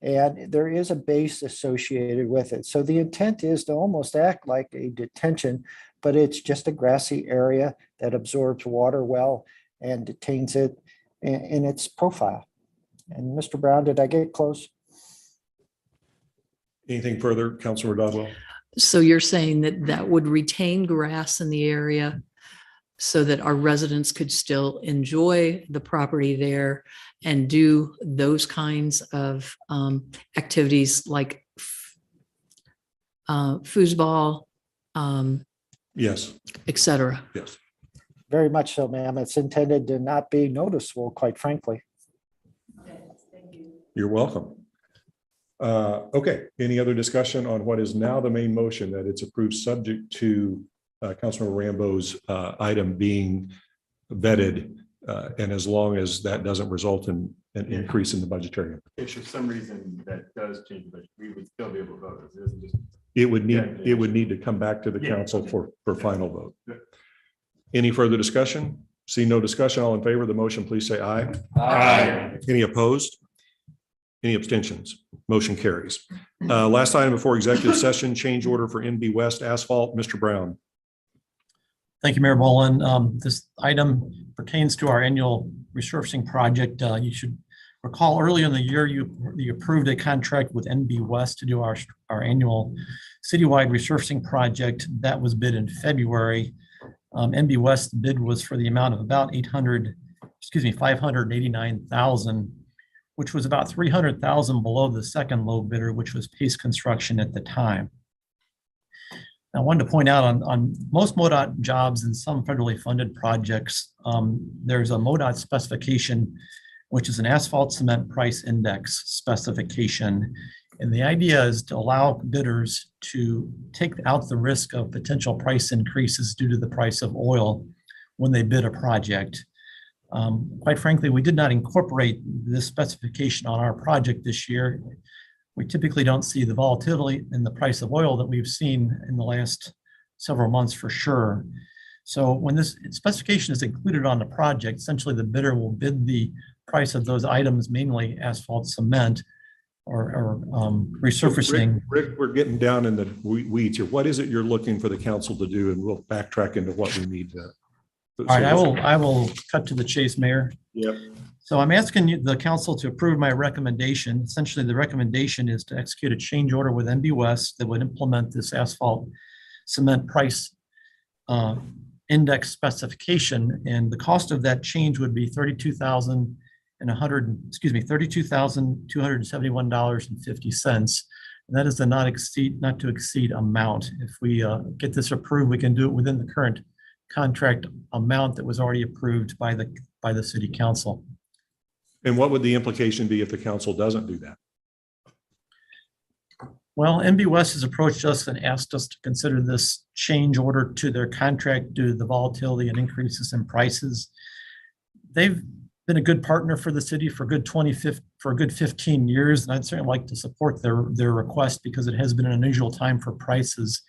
and there is a base associated with it. So the intent is to almost act like a detention, but it's just a grassy area that absorbs water well and detains it in its profile. And Mr. Brown, did I get close? Anything further, Councilor Dodwell? So you're saying that that would retain grass in the area so that our residents could still enjoy the property there and do those kinds of activities like foosball, Yes. et cetera. Yes. Very much so, ma'am. It's intended to not be noticeable, quite frankly. You're welcome. Okay, any other discussion on what is now the main motion, that it's approved subject to Councilmember Rambo's item being vetted, and as long as that doesn't result in an increase in the budgetary. If for some reason that does change, but we would still be able to vote. It doesn't just. It would need to come back to the council for final vote. Any further discussion? See no discussion, all in favor of the motion, please say aye. Aye. Any opposed? Any abstentions? Motion carries. Last item before executive session, change order for NB West Asphalt. Mr. Brown. Thank you, Mayor Boland. This item pertains to our annual resurfacing project. You should Recall earlier in the year, you approved a contract with NB West to do our annual citywide resurfacing project. That was bid in February. NB West bid was for the amount of about 589,000, which was about 300,000 below the second low bidder, which was Pace Construction at the time. I wanted to point out on most MoDOT jobs and some federally funded projects, there's a MoDOT specification, which is an asphalt cement price index specification. And the idea is to allow bidders to take out the risk of potential price increases due to the price of oil when they bid a project. Quite frankly, we did not incorporate this specification on our project this year. We typically don't see the volatility in the price of oil that we've seen in the last several months for sure. So when this specification is included on the project, essentially the bidder will bid the price of those items, mainly asphalt cement or resurfacing. Rick, we're getting down in the weeds here. What is it you're looking for the council to do? And we'll backtrack into what we need to. All right, I will cut to the chase, Mayor. Yep. So I'm asking you, the council, to approve my recommendation. Essentially, the recommendation is to execute a change order with NB West that would implement this asphalt cement price index specification. And the cost of that change would be $32,271.50. And that is the not to exceed amount. If we get this approved, we can do it within the current contract amount that was already approved by the city council. And what would the implication be if the council doesn't do that? Well, NB West has approached us and asked us to consider this change order to their contract due to the volatility and increases in prices. They've been a good partner for the city for a good 15 years, and I'd certainly like to support their request because it has been an unusual time for prices.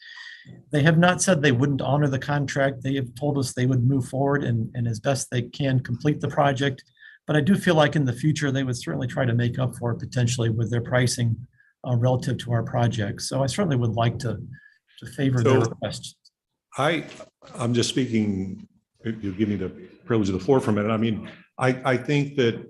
They have not said they wouldn't honor the contract. They have told us they would move forward and as best they can complete the project. But I do feel like in the future, they would certainly try to make up for it potentially with their pricing relative to our project. So I certainly would like to favor their request. I'm just speaking, you give me the privilege of the floor for a minute. I mean, I think that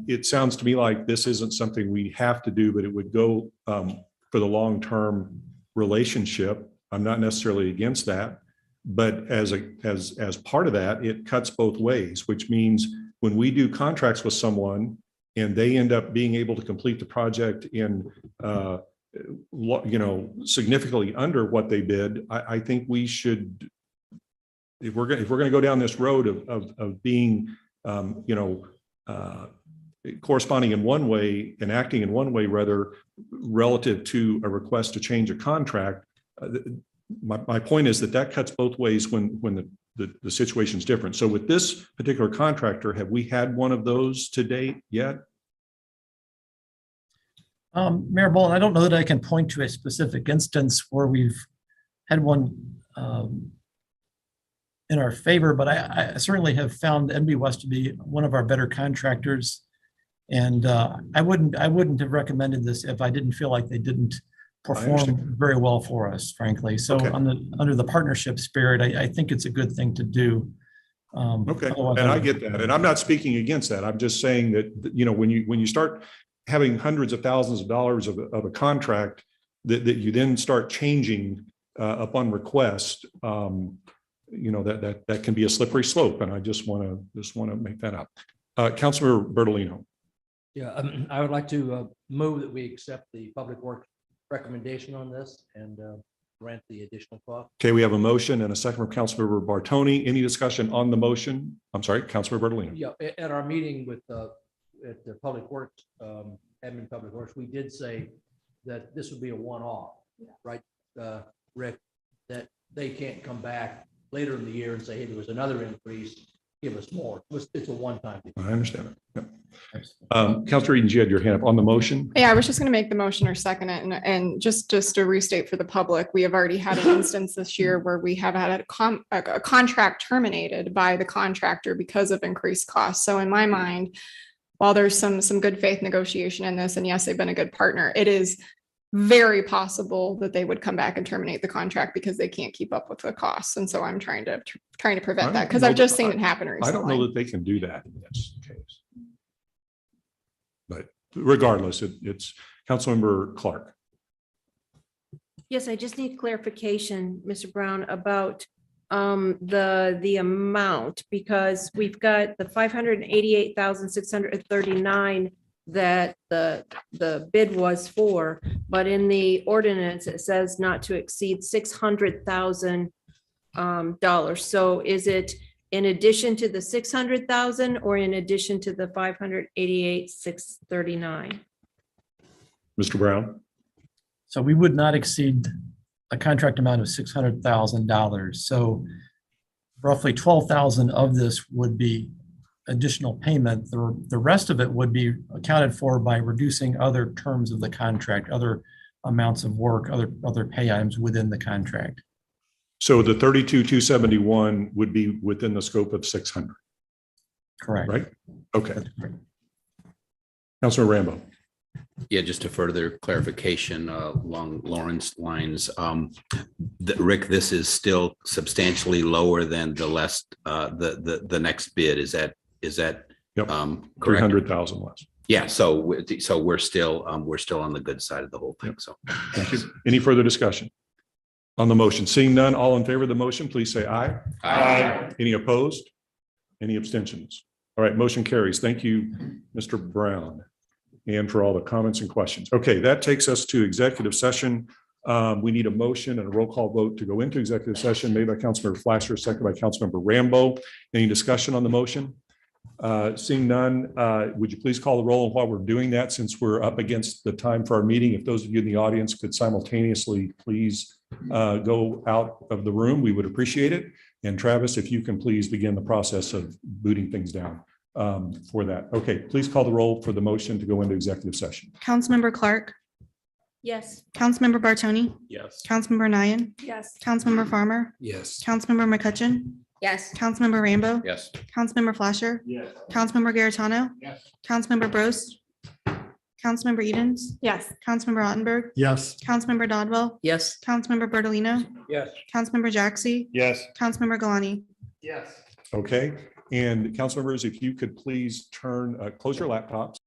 it sounds to me like this isn't something we have to do, but it would go for the long-term relationship. I'm not necessarily against that, but as part of that, it cuts both ways, which means when we do contracts with someone and they end up being able to complete the project in significantly under what they bid, I think we should, if we're going to go down this road of being corresponding in one way and acting in one way rather relative to a request to change a contract. My point is that cuts both ways when the situation is different. So with this particular contractor, have we had one of those to date yet? Mayor Boland, I don't know that I can point to a specific instance where we've had one in our favor, but I certainly have found NB West to be one of our better contractors. And I wouldn't have recommended this if I didn't feel like they didn't perform very well for us, frankly. So Okay. Under the partnership spirit, I think it's a good thing to do. Okay, and I get that. And I'm not speaking against that. I'm just saying that, when you start having hundreds of thousands of dollars of a contract that you then start changing upon request, that can be a slippery slope. And I just want to make that up. Councilor Bertolino. Yeah, I would like to move that we accept the Public Works recommendation on this and grant the additional cost. Okay, we have a motion and a second from Councilmember Bartoni. Any discussion on the motion? I'm sorry, Councilor Bertolino. Yeah, at our meeting with at the Public Works, admin Public Works, we did say that this would be a one-off, right, Rick? That they can't come back later in the year and say, hey, there was another increase, give us more. It's a one-time thing. I understand it. Yep. Councilor Eden, you had your hand up on the motion. Yeah, I was just going to make the motion or second it. And just to restate for the public, we have already had an instance this year where we have had a contract terminated by the contractor because of increased costs. So in my mind, while there's some good faith negotiation in this, and yes, they've been a good partner, it is very possible that they would come back and terminate the contract because they can't keep up with the costs. And so I'm trying to prevent that because I've just seen it happen recently. I don't know that they can do that in this case. regardless, it's Councilmember Clark. Yes, I just need clarification, Mr. Brown, about the amount, because we've got the 588,639 that the bid was for, but in the ordinance, it says not to exceed $600,000 dollars. So is it in addition to the 600,000 or in addition to the 588,639? Mr. Brown? So we would not exceed a contract amount of $600,000. So roughly 12,000 of this would be additional payment. The rest of it would be accounted for by reducing other terms of the contract, other amounts of work, other pay items within the contract. So the 32,271 would be within the scope of 600, Correct. right? Okay. That's correct. Councilor Rambo. Yeah, just a further clarification along Lauren's lines. Rick, this is still substantially lower than the next bid. Is that Yep. correct? 300,000 less. Yeah, so we're still on the good side of the whole thing. So Thank you. Any further discussion on the motion? Seeing none, all in favor of the motion, please say aye. Aye. Any opposed? Any abstentions? All right, motion carries. Thank you, Mr. Brown, and for all the comments and questions. Okay, that takes us to executive session. We need a motion and a roll call vote to go into executive session made by Councilmember Flasher, second by Councilmember Rambo. Any discussion on the motion? Seeing none, would you please call the roll? And while we're doing that, since we're up against the time for our meeting, if those of you in the audience could simultaneously please go out of the room, we would appreciate it. And Travis, if you can please begin the process of booting things down for that. Okay, please call the roll for the motion to go into executive session. Councilmember Clark, Yes. Councilmember Bartoni, Yes. Councilmember Nian, Yes. Councilmember Farmer, Yes. Councilmember McCutcheon, Yes. Councilmember Rambo, yes. Councilmember Flasher, Yes. Councilmember Garitano, Yes. Councilmember Bros, Councilmember Edens, Yes. Councilmember Ottenberg, Yes. Councilmember Dodwell, Yes. Councilmember Bertolino, Yes. Councilmember Jaxi, Yes. Councilmember Galani. Yes. Okay, and council members, if you could please close your laptops.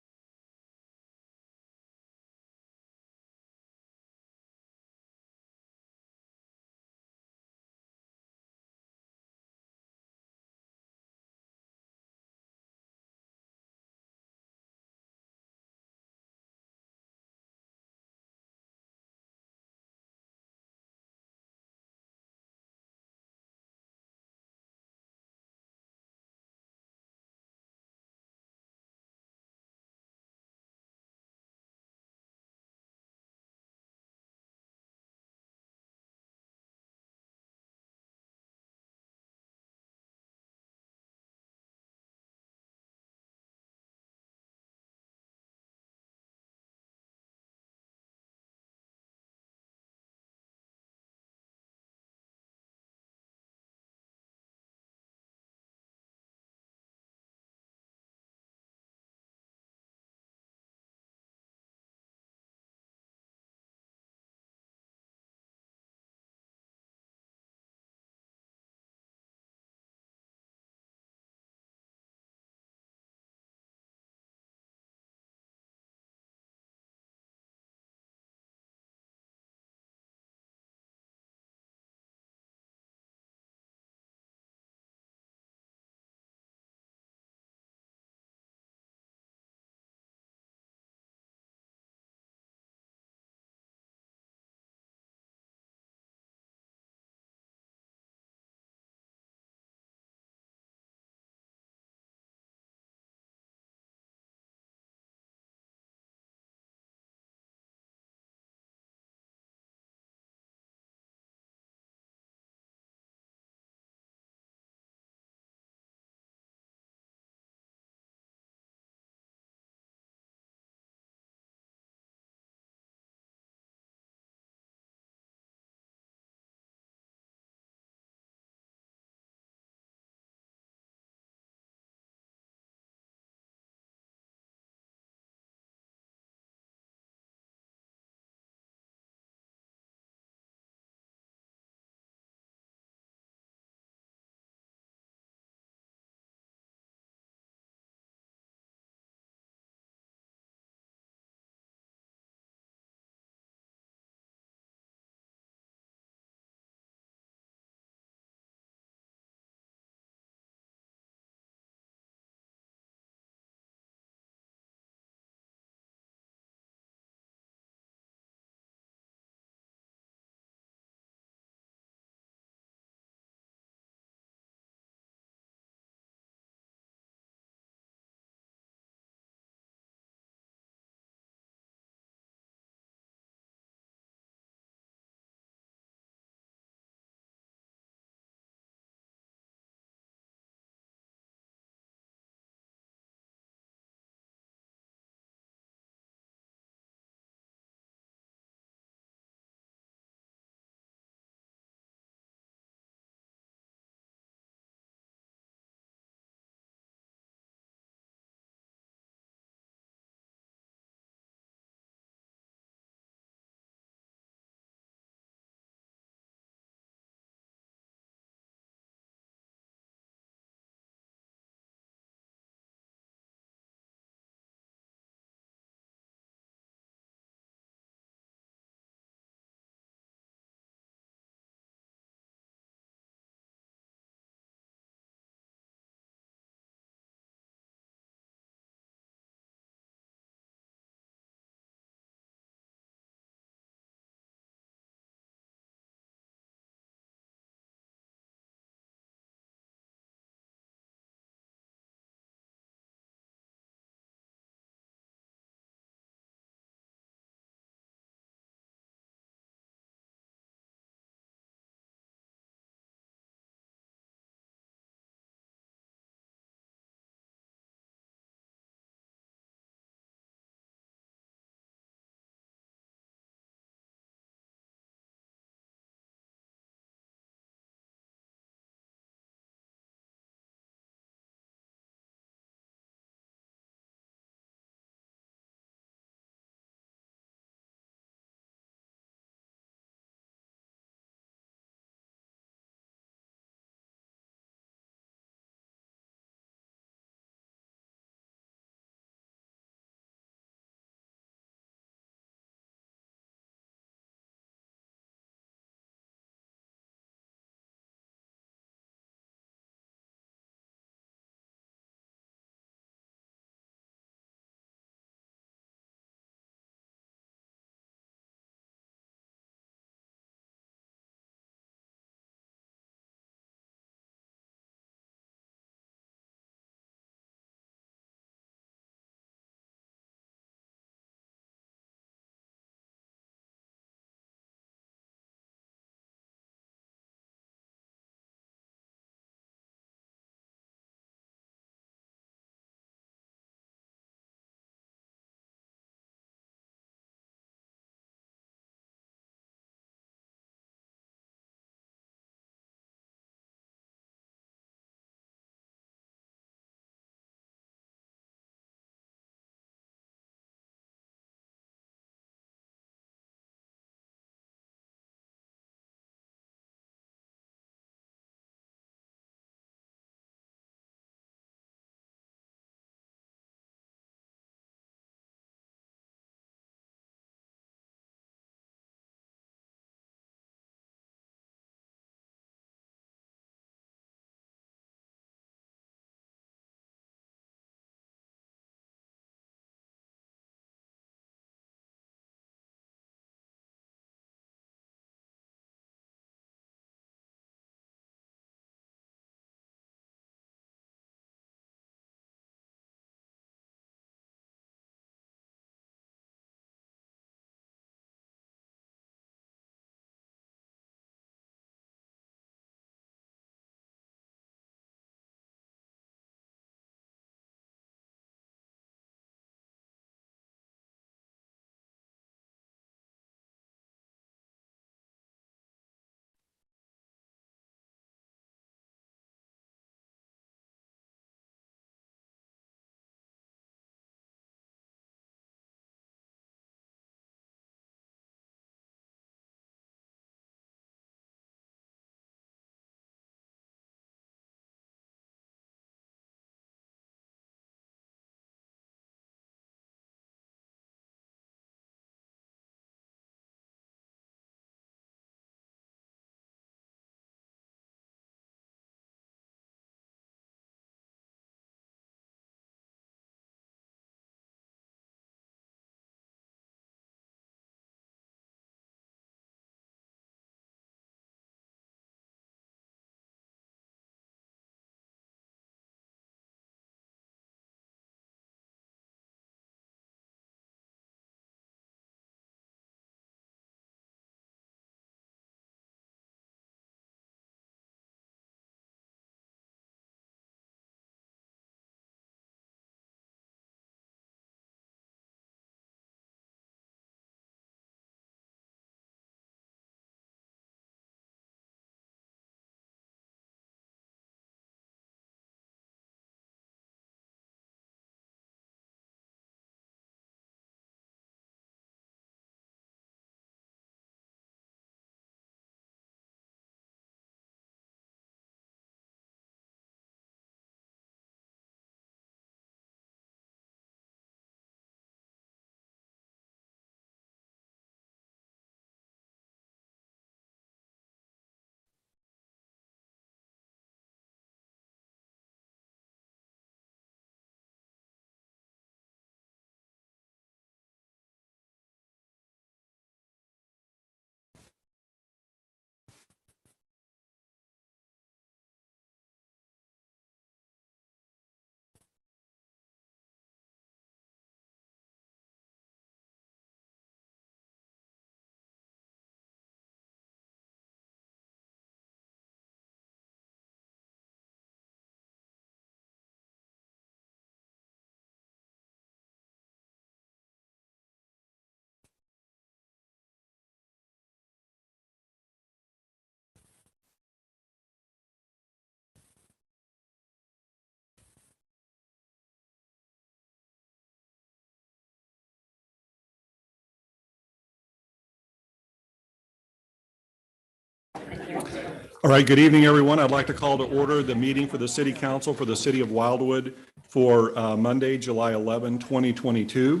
All right, good evening, everyone. I'd like to call to order the meeting for the City Council for the City of Wildwood for Monday, July 11, 2022.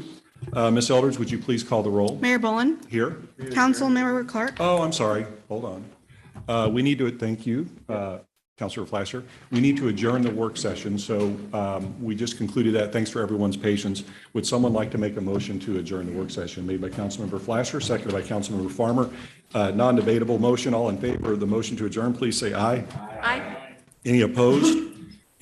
Ms. Eldridge, would you please call the roll? Mayor Bullen, Here? Councilmember Clark, Oh, I'm sorry. Hold on. We need to, thank you, Councilor Fleischer. We need to adjourn the work session, so we just concluded that. Thanks for everyone's patience. Would someone like to make a motion to adjourn the work session? Made by Councilmember Fleischer, seconded by Councilmember Farmer. Non-debatable motion. All in favor of the motion to adjourn, please say aye. Aye. Any opposed?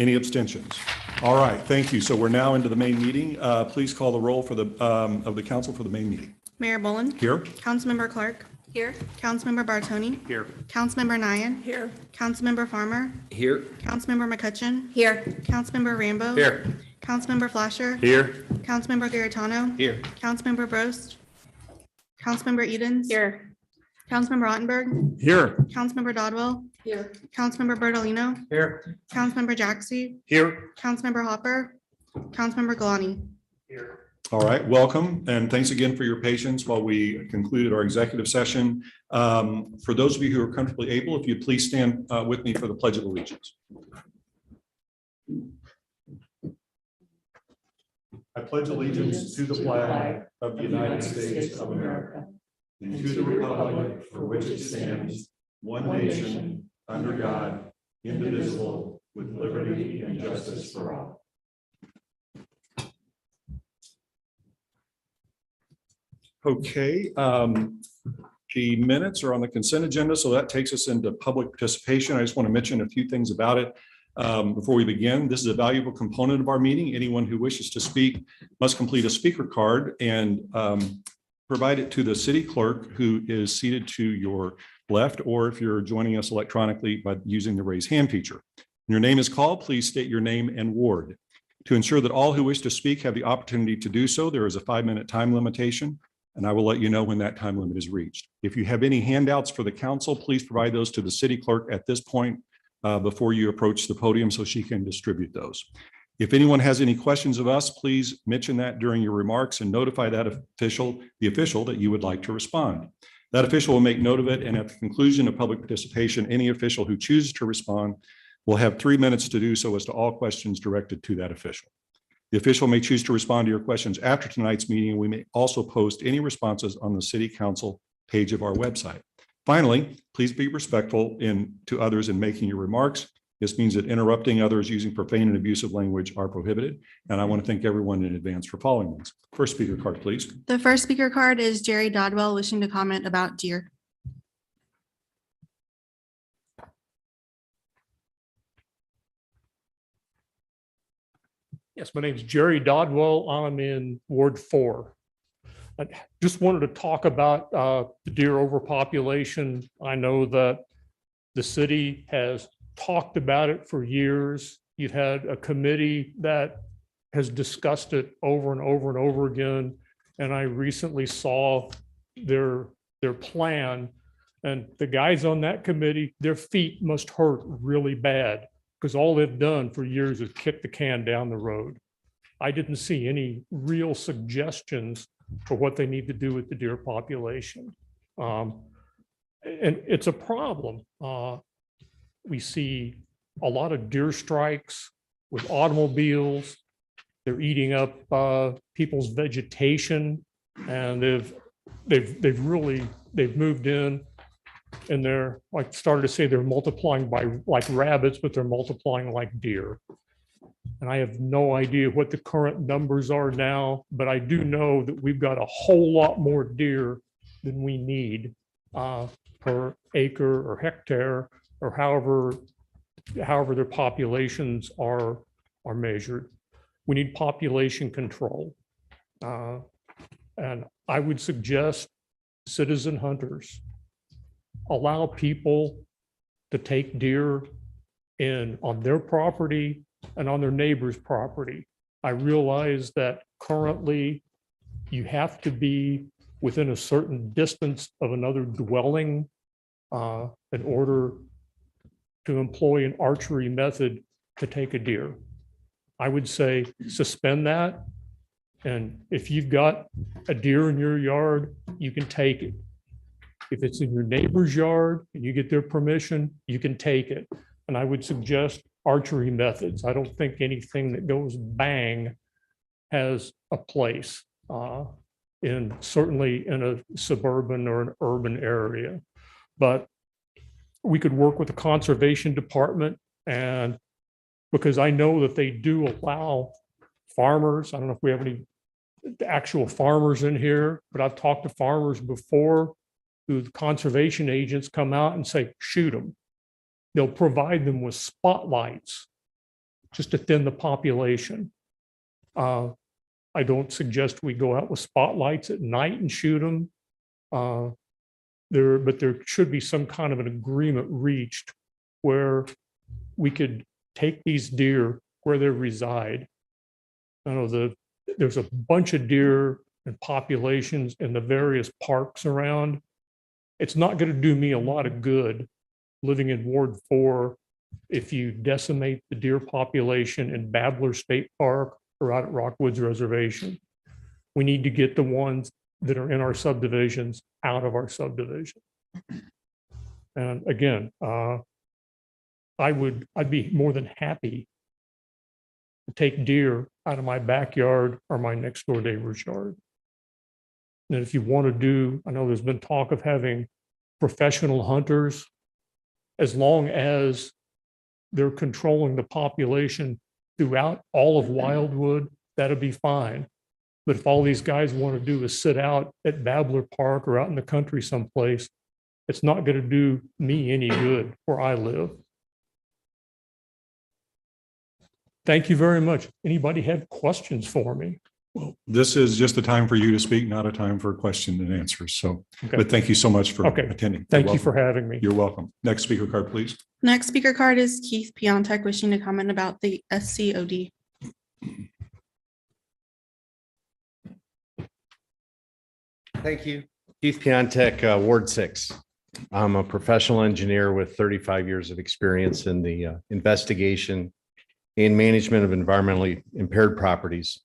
Any abstentions? All right, thank you. So we're now into the main meeting. Please call the roll for the, of the council for the main meeting. Mayor Bullen, Here? Councilmember Clark, Here. Councilmember Bartoni, Here. Councilmember Nyan, Here. Councilmember Farmer, Here. Councilmember McCutcheon, Here. Councilmember Rambo. Here. Councilmember Flasher. Here. Councilmember Garitano. Here. Councilmember Brost. Councilmember Edens. Here. Councilmember Ottenberg. Here. Councilmember Dodwell. Here. Councilmember Bertolino. Here. Councilmember Jaxi. Here. Councilmember Hopper. Councilmember Galani. All right, welcome, and thanks again for your patience while we concluded our executive session. For those of you who are comfortably able, if you'd please stand with me for the Pledge of Allegiance. I pledge allegiance to the flag of the United States of America and to the republic for which it stands, one nation, under God, indivisible, with liberty and justice for all. Okay, the minutes are on the consent agenda, so that takes us into public participation. I just want to mention a few things about it before we begin. This is a valuable component of our meeting. Anyone who wishes to speak must complete a speaker card and provide it to the city clerk, who is seated to your left, or if you're joining us electronically by using the raise hand feature. When your name is called, please state your name and ward. To ensure that all who wish to speak have the opportunity to do so, there is a 5-minute time limitation, and I will let you know when that time limit is reached. If you have any handouts for the council, please provide those to the city clerk at this point before you approach the podium so she can distribute those. If anyone has any questions of us, please mention that during your remarks and notify that the official that you would like to respond. That official will make note of it, and at the conclusion of public participation, any official who chooses to respond will have 3 minutes to do so as to all questions directed to that official. The official may choose to respond to your questions after tonight's meeting. We may also post any responses on the City Council page of our website. Finally, please be respectful to others in making your remarks. This means that interrupting others using profane and abusive language are prohibited. And I want to thank everyone in advance for following these. First speaker card, please. The first speaker card is Jerry Dodwell wishing to comment about deer. Yes, my name is Jerry Dodwell. I'm in Ward 4. I just wanted to talk about the deer overpopulation. I know that the city has talked about it for years. You've had a committee that has discussed it over and over and over again. And I recently saw their plan, and the guys on that committee, their feet must hurt really bad, because all they've done for years is kick the can down the road. I didn't see any real suggestions for what they need to do with the deer population. And it's a problem. We see a lot of deer strikes with automobiles. They're eating up people's vegetation, and they've moved in. And they're, like, started to say they're multiplying by like rabbits, but they're multiplying like deer. And I have no idea what the current numbers are now, but I do know that we've got a whole lot more deer than we need per acre or hectare, or however their populations are measured. We need population control. And I would suggest citizen hunters allow people to take deer in on their property and on their neighbor's property. I realize that currently you have to be within a certain distance of another dwelling in order to employ an archery method to take a deer. I would say suspend that. And if you've got a deer in your yard, you can take it. If it's in your neighbor's yard and you get their permission, you can take it. And I would suggest archery methods. I don't think anything that goes bang has a place certainly in a suburban or an urban area. But we could work with the conservation department, and because I know that they do allow farmers, I don't know if we have any actual farmers in here, but I've talked to farmers before who the conservation agents come out and say, shoot them. They'll provide them with spotlights just to thin the population. I don't suggest we go out with spotlights at night and shoot them. But there should be some kind of an agreement reached where we could take these deer where they reside. I know there's a bunch of deer and populations in the various parks around. It's not going to do me a lot of good living in Ward 4 if you decimate the deer population in Babbler State Park or out at Rockwoods Reservation. We need to get the ones that are in our subdivisions out of our subdivision. And again, I'd be more than happy to take deer out of my backyard or my next door neighbor's yard. And if you want to do, I know there's been talk of having professional hunters, as long as they're controlling the population throughout all of Wildwood, that'd be fine. But if all these guys want to do is sit out at Babbler Park or out in the country someplace, it's not going to do me any good where I live. Thank you very much. Anybody have questions for me? Well, this is just a time for you to speak, not a time for question and answers. So, Okay. but thank you so much for Okay. attending. Thank You're you for welcome. having me. You're welcome. Next speaker card, please. Next speaker card is Keith Piontek wishing to comment about the SCOD. Thank you. Keith Piontek, Ward 6. I'm a professional engineer with 35 years of experience in the investigation and management of environmentally impaired properties.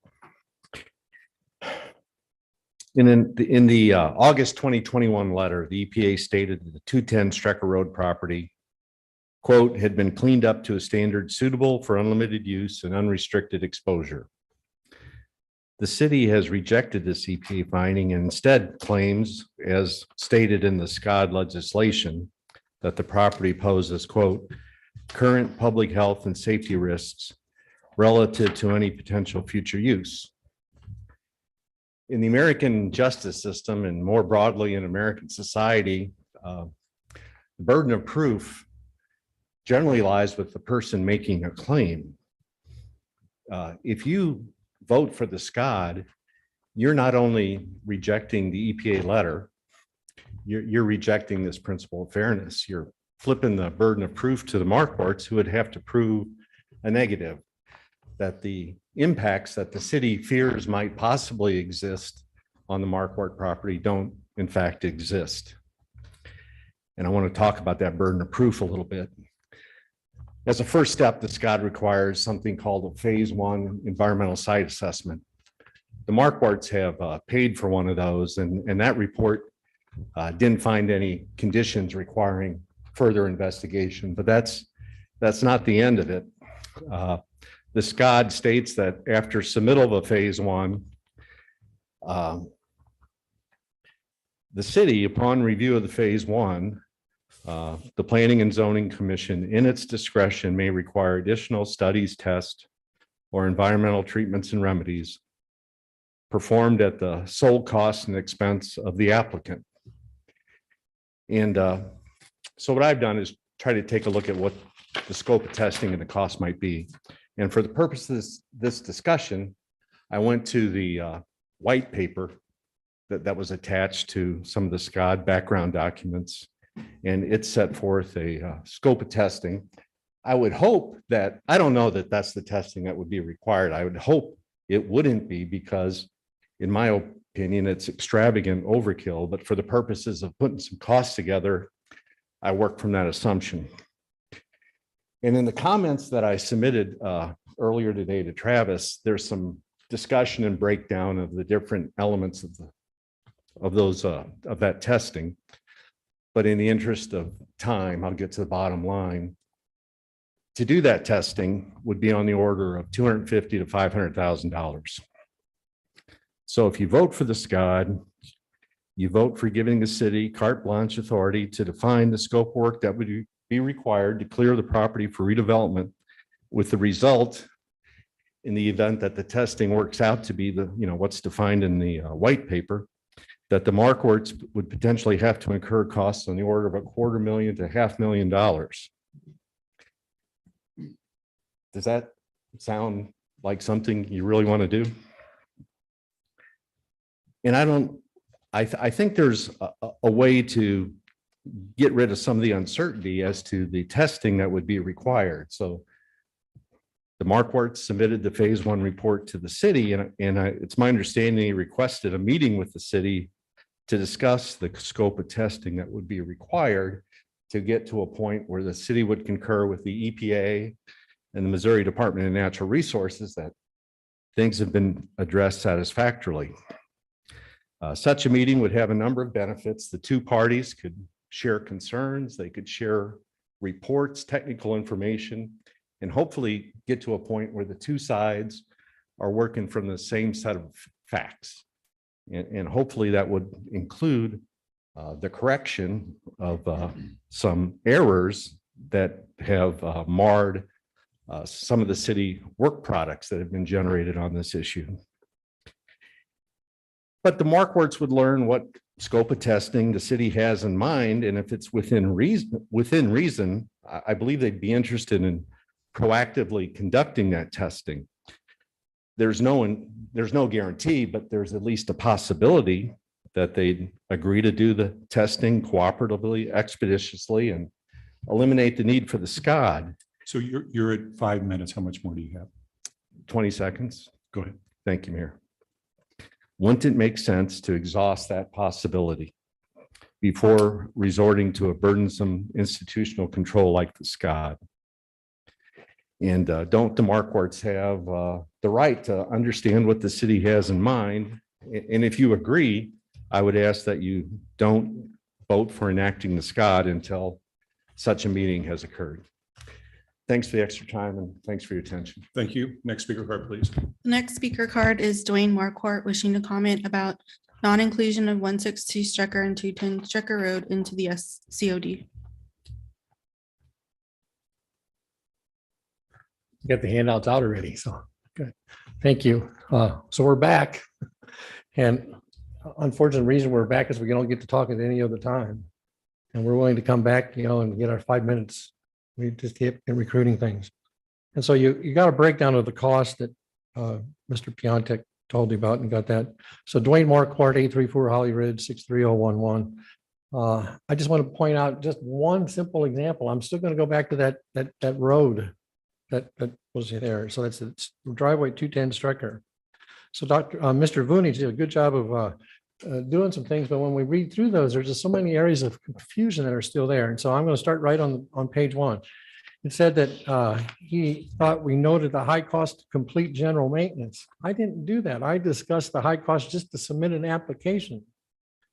In the August 2021 letter, the EPA stated that the 210 Strecker Road property, quote, had been cleaned up to a standard suitable for unlimited use and unrestricted exposure. The city has rejected this EPA finding and instead claims, as stated in the SCOD legislation, that the property poses, quote, current public health and safety risks relative to any potential future use. In the American justice system and more broadly in American society, the burden of proof generally lies with the person making a claim. If you vote for the SCOD, you're not only rejecting the EPA letter, you're rejecting this principle of fairness. You're flipping the burden of proof to the Marquarts, who would have to prove a negative, that the impacts that the city fears might possibly exist on the Marquardt property don't in fact exist. And I want to talk about that burden of proof a little bit. As a first step, the SCOD requires something called a phase 1 environmental site assessment. The Marquarts have paid for one of those, and that report didn't find any conditions requiring further investigation, but that's not the end of it. The SCOD states that after submittal of a phase 1, the city, upon review of the phase 1, the Planning and Zoning Commission, in its discretion, may require additional studies, tests, or environmental treatments and remedies performed at the sole cost and expense of the applicant. And so what I've done is try to take a look at what the scope of testing and the cost might be. And for the purpose of this discussion, I went to the white paper that was attached to some of the SCOD background documents, and it set forth a scope of testing. I would hope that, I don't know that that's the testing that would be required. I would hope it wouldn't be, because in my opinion, it's extravagant overkill, but for the purposes of putting some costs together, I work from that assumption. And in the comments that I submitted earlier today to Travis, there's some discussion and breakdown of the different elements of that testing. But in the interest of time, I'll get to the bottom line. To do that testing would be on the order of $250,000 to $500,000. So if you vote for the SCOD, you vote for giving the city carte blanche authority to define the scope of work that would be required to clear the property for redevelopment, with the result, in the event that the testing works out to be the, what's defined in the white paper, that the Markwarts would potentially have to incur costs on the order of $250,000 to $500,000. Does that sound like something you really want to do? And I think there's a way to get rid of some of the uncertainty as to the testing that would be required. So the Markwarts submitted the phase 1 report to the city, and it's my understanding he requested a meeting with the city to discuss the scope of testing that would be required to get to a point where the city would concur with the EPA and the Missouri Department of Natural Resources that things have been addressed satisfactorily. Such a meeting would have a number of benefits. The two parties could share concerns, they could share reports, technical information, and hopefully get to a point where the two sides are working from the same set of facts. And hopefully that would include the correction of some errors that have marred some of the city work products that have been generated on this issue. But the Markwarts would learn what scope of testing the city has in mind, and if it's within reason, I believe they'd be interested in proactively conducting that testing. There's no guarantee, but there's at least a possibility that they'd agree to do the testing cooperatively, expeditiously, and eliminate the need for the SCOD. So you're at 5 minutes. How much more do you have? 20 seconds. Go ahead. Thank you, Mayor. Wouldn't it make sense to exhaust that possibility before resorting to a burdensome institutional control like the SCOD? And don't the Markwarts have the right to understand what the city has in mind? And if you agree, I would ask that you don't vote for enacting the SCOD until such a meeting has occurred. Thanks for the extra time and thanks for your attention. Thank you. Next speaker card, please. The next speaker card is Dwayne Marquardt wishing to comment about non-inclusion of 162 Strecker and 210 Strecker Road into the SCOD. Get the handouts out already, so good. Thank you. So we're back. And unfortunate reason we're back is we don't get to talk at any other time. And we're willing to come back, and get our 5 minutes. We just keep recruiting things. And so you got a breakdown of the cost that Mr. Piontek told you about and got that. So Dwayne Marquardt, 834 Holly Ridge, 63011. I just want to point out just one simple example. I'm still going to go back to that road that was there. So it's driveway 210 Strecker. So Mr. Vooney did a good job of doing some things, but when we read through those, there's just so many areas of confusion that are still there. And so I'm going to start right on page 1. It said that he thought we noted the high cost to complete general maintenance. I didn't do that. I discussed the high cost just to submit an application.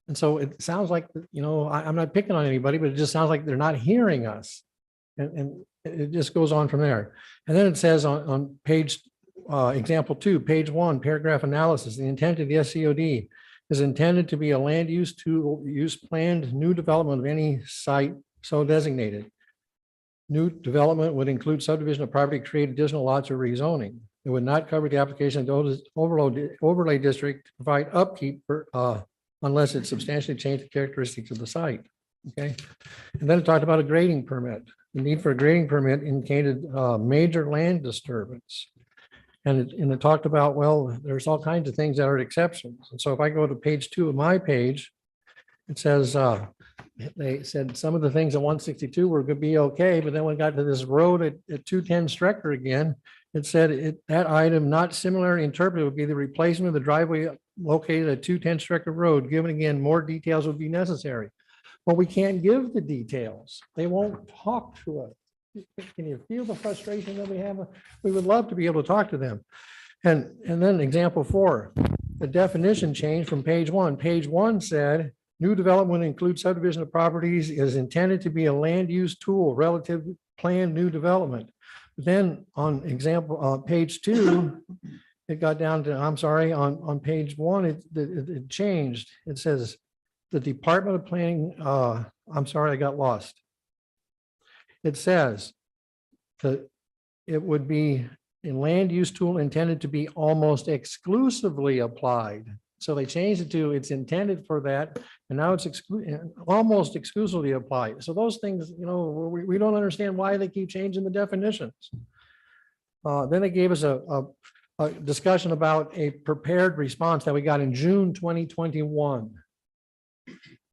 And so it sounds like, I'm not picking on anybody, but it just sounds like they're not hearing us. And it just goes on from there. And then it says on page example 2, page 1, paragraph analysis, the intent of the SCOD is intended to be a land use to use planned new development of any site so designated. New development would include subdivision of property, create additional lots or rezoning. It would not cover the application of the overlay district to provide upkeep unless it substantially changed the characteristics of the site. Okay. And then it talked about a grading permit. The need for a grading permit indicated major land disturbance. And it talked about, well, there's all kinds of things that are exceptions. And so if I go to page 2 of my page, it says, they said some of the things at 162 were going to be okay, but then when we got to this road at 210 Strecker again, it said that item not similarly interpreted would be the replacement of the driveway located at 210 Strecker Road. Given again, more details would be necessary. Well, we can't give the details. They won't talk to us. Can you feel the frustration that we have? We would love to be able to talk to them. And then example 4, the definition change from page 1. Page 1 said New development includes subdivision of properties is intended to be a land use tool relative to planned new development. Then on example, page 2, it got down to, I'm sorry, on page 1, it changed. It says the Department of Planning, I'm sorry, I got lost. It says that it would be a land use tool intended to be almost exclusively applied. So they changed it to it's intended for that, and now it's almost exclusively applied. So those things, we don't understand why they keep changing the definitions. Then they gave us a discussion about a prepared response that we got in June 2021.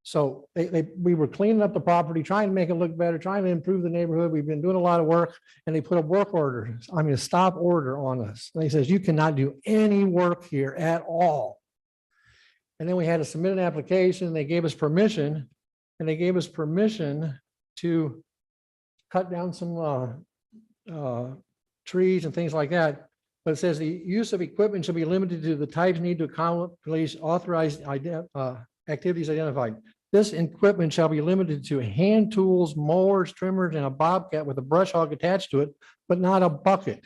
So we were cleaning up the property, trying to make it look better, trying to improve the neighborhood. We've been doing a lot of work, and they put a work order, a stop order on us. And they says, you cannot do any work here at all. And then we had to submit an application. They gave us permission, to cut down some trees and things like that. But it says the use of equipment shall be limited to the types needed to accomplish authorized activities identified. This equipment shall be limited to hand tools, mowers, trimmers, and a bobcat with a brush hog attached to it, but not a bucket.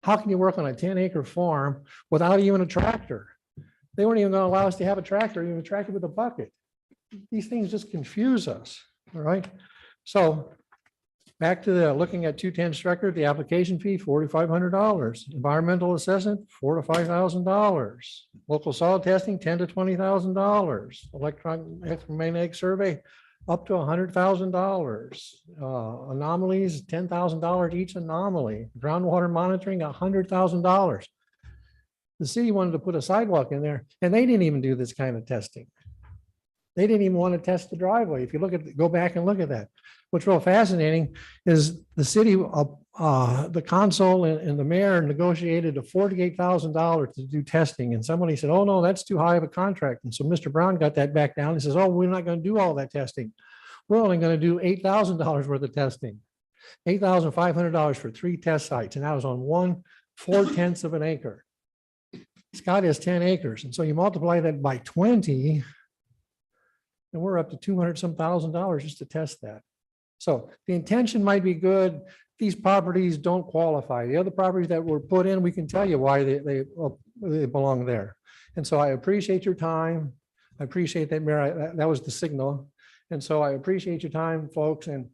How can you work on a 10-acre farm without even a tractor? They weren't even going to allow us to have a tractor, even a tractor with a bucket. These things just confuse us, all right? So back to the looking at 210 Strecker, the application fee, $4,500. Environmental assessment, $4,000 to $5,000. Local soil testing, $10,000 to $20,000. Electromagnetic survey, up to $100,000. Anomalies, $10,000 each anomaly. Groundwater monitoring, $100,000. The city wanted to put a sidewalk in there, and they didn't even do this kind of testing. They didn't even want to test the driveway. If you go back and look at that. What's real fascinating is the city, the consul and the mayor negotiated a $48,000 to do testing. And somebody said, oh no, that's too high of a contract. And so Mr. Brown got that back down. He says, oh, we're not going to do all that testing. We're only going to do $8,000 worth of testing. $8,500 for 3 test sites. And that was on 4/10 of an acre. Scott has 10 acres. And so you multiply that by 20, and we're up to $200 some thousand just to test that. So the intention might be good. These properties don't qualify. The other properties that were put in, we can tell you why they belong there. And so I appreciate your time. I appreciate that, Mayor. That was the signal. And so I appreciate your time, folks. And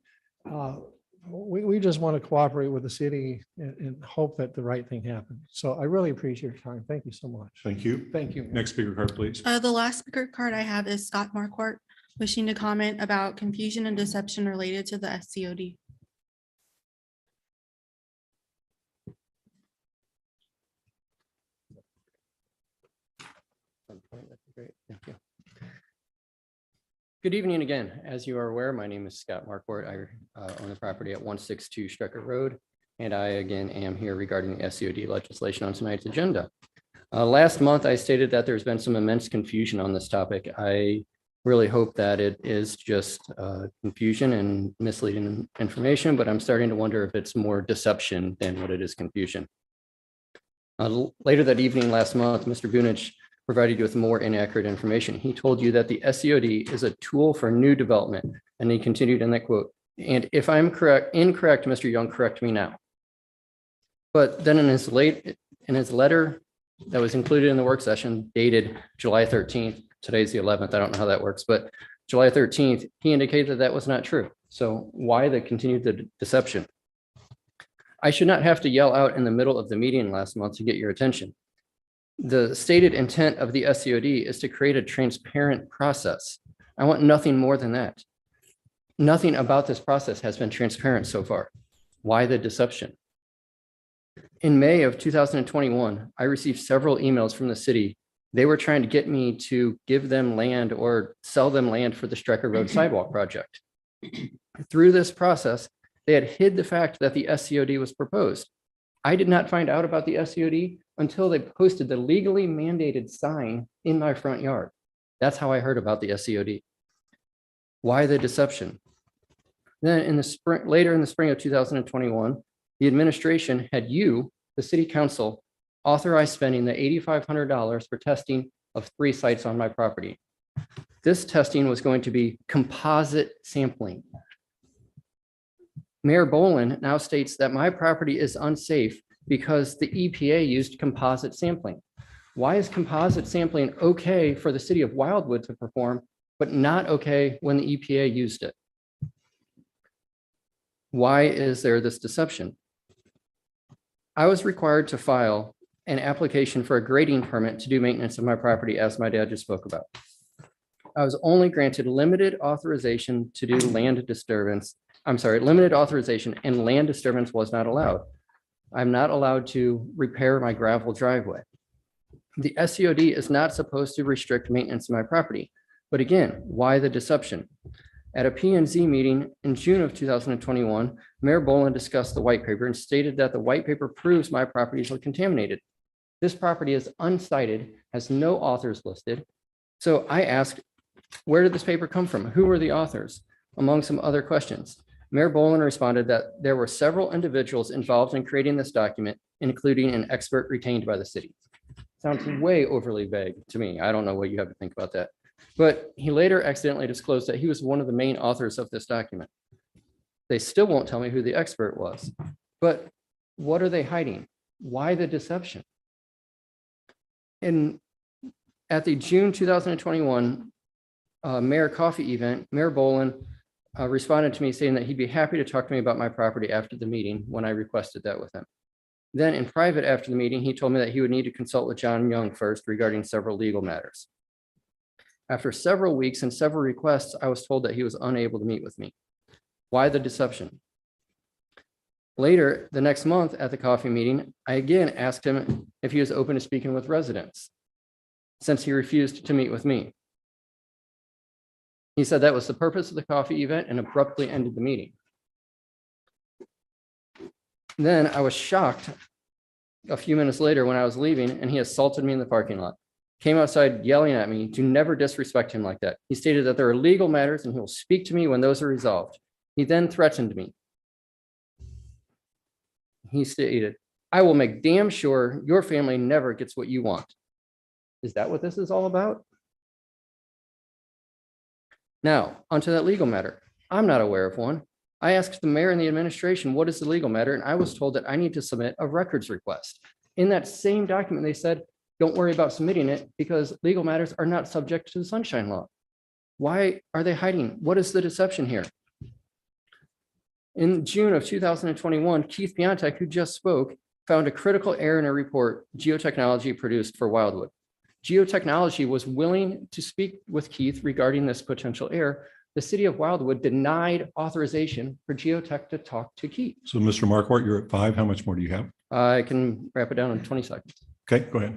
we just want to cooperate with the city and hope that the right thing happens. So I really appreciate your time. Thank you so much. Thank you. Thank you. Next speaker card, please. The last speaker card I have is Scott Marquardt, wishing to comment about confusion and deception related to the SCOD. Great, thank you. Good evening again. As you are aware, my name is Scott Marquardt. I own the property at 162 Strecker Road, and I again am here regarding the SCOD legislation on tonight's agenda. Last month, I stated that there's been some immense confusion on this topic. I really hope that it is just confusion and misleading information, but I'm starting to wonder if it's more deception than what it is confusion. Later that evening last month, Mr. Bunich provided you with more inaccurate information. He told you that the SCOD is a tool for new development, and he continued in that quote, and if I'm incorrect, Mr. Young, correct me now. But then in his letter that was included in the work session dated July 13th, today's the 11th, I don't know how that works, but July 13th, he indicated that that was not true. So why the continued deception? I should not have to yell out in the middle of the meeting last month to get your attention. The stated intent of the SCOD is to create a transparent process. I want nothing more than that. Nothing about this process has been transparent so far. Why the deception? In May of 2021, I received several emails from the city. They were trying to get me to give them land or sell them land for the Strecker Road sidewalk project. Through this process, they had hid the fact that the SCOD was proposed. I did not find out about the SCOD until they posted the legally mandated sign in my front yard. That's how I heard about the SCOD. Why the deception? Then in the spring, later in the spring of 2021, the administration had you, the city council, authorize spending the $8,500 for testing of 3 sites on my property. This testing was going to be composite sampling. Mayor Boland now states that my property is unsafe because the EPA used composite sampling. Why is composite sampling okay for the city of Wildwood to perform, but not okay when the EPA used it? Why is there this deception? I was required to file an application for a grading permit to do maintenance of my property, as my dad just spoke about. I was only granted limited authorization to do land disturbance. I'm sorry, limited authorization, and land disturbance was not allowed. I'm not allowed to repair my gravel driveway. The SCOD is not supposed to restrict maintenance of my property. But again, why the deception? At a P&Z meeting in June of 2021, Mayor Boland discussed the white paper and stated that the white paper proves my properties are contaminated. This property is unsighted, has no authors listed. So I asked, where did this paper come from? Who were the authors? Among some other questions. Mayor Boland responded that there were several individuals involved in creating this document, including an expert retained by the city. Sounds way overly vague to me. I don't know what you have to think about that. But he later accidentally disclosed that he was one of the main authors of this document. They still won't tell me who the expert was. But what are they hiding? Why the deception? At the June 2021 Mayor Coffee event, Mayor Boland responded to me saying that he'd be happy to talk to me about my property after the meeting when I requested that with him. Then in private after the meeting, he told me that he would need to consult with John Young first regarding several legal matters. After several weeks and several requests, I was told that he was unable to meet with me. Why the deception? Later, the next month at the coffee meeting, I again asked him if he was open to speaking with residents, since he refused to meet with me. He said that was the purpose of the coffee event and abruptly ended the meeting. Then I was shocked a few minutes later when I was leaving and he assaulted me in the parking lot. Came outside yelling at me to never disrespect him like that. He stated that there are legal matters and he will speak to me when those are resolved. He then threatened me. He stated, I will make damn sure your family never gets what you want. Is that what this is all about? Now, onto that legal matter. I'm not aware of one. I asked the mayor and the administration, what is the legal matter? And I was told that I need to submit a records request. In that same document, they said, don't worry about submitting it because legal matters are not subject to the Sunshine Law. Why are they hiding? What is the deception here? In June of 2021, Keith Piontek, who just spoke, found a critical error in a report Geotechnology produced for Wildwood. Geotechnology was willing to speak with Keith regarding this potential error. The city of Wildwood denied authorization for Geotech to talk to Keith. So Mr. Markwart, you're at 5. How much more do you have? I can wrap it down in 20 seconds. Okay, go ahead.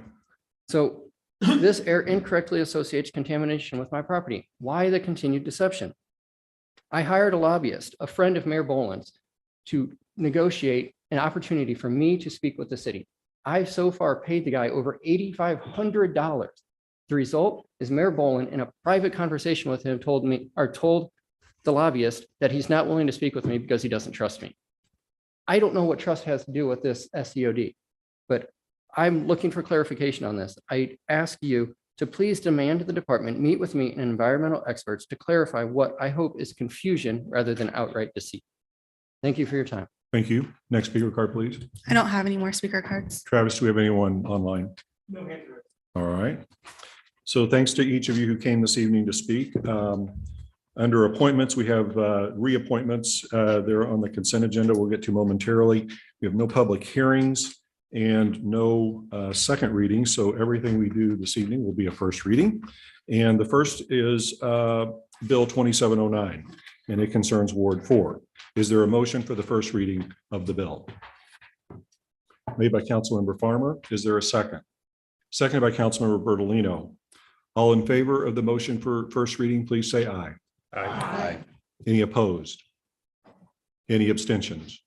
So this error incorrectly associates contamination with my property. Why the continued deception? I hired a lobbyist, a friend of Mayor Boland's, to negotiate an opportunity for me to speak with the city. I've so far paid the guy over $8,500. The result is Mayor Boland, in a private conversation with him, told the lobbyist that he's not willing to speak with me because he doesn't trust me. I don't know what trust has to do with this SCOD, but I'm looking for clarification on this. I ask you to please demand the department meet with me and environmental experts to clarify what I hope is confusion rather than outright deceit. Thank you for your time. Thank you. Next speaker card, please. I don't have any more speaker cards. Travis, do we have anyone online? No. All right. So thanks to each of you who came this evening to speak. Under appointments, we have reappointments. They're on the consent agenda. We'll get to momentarily. We have no public hearings and no second reading. So everything we do this evening will be a first reading. And the first is Bill 2709, and it concerns Ward 4. Is there a motion for the first reading of the bill? Made by Councilmember Farmer. Is there a second? Seconded by Councilmember Bertolino. All in favor of the motion for first reading, please say aye. Aye. Any opposed? Any abstentions?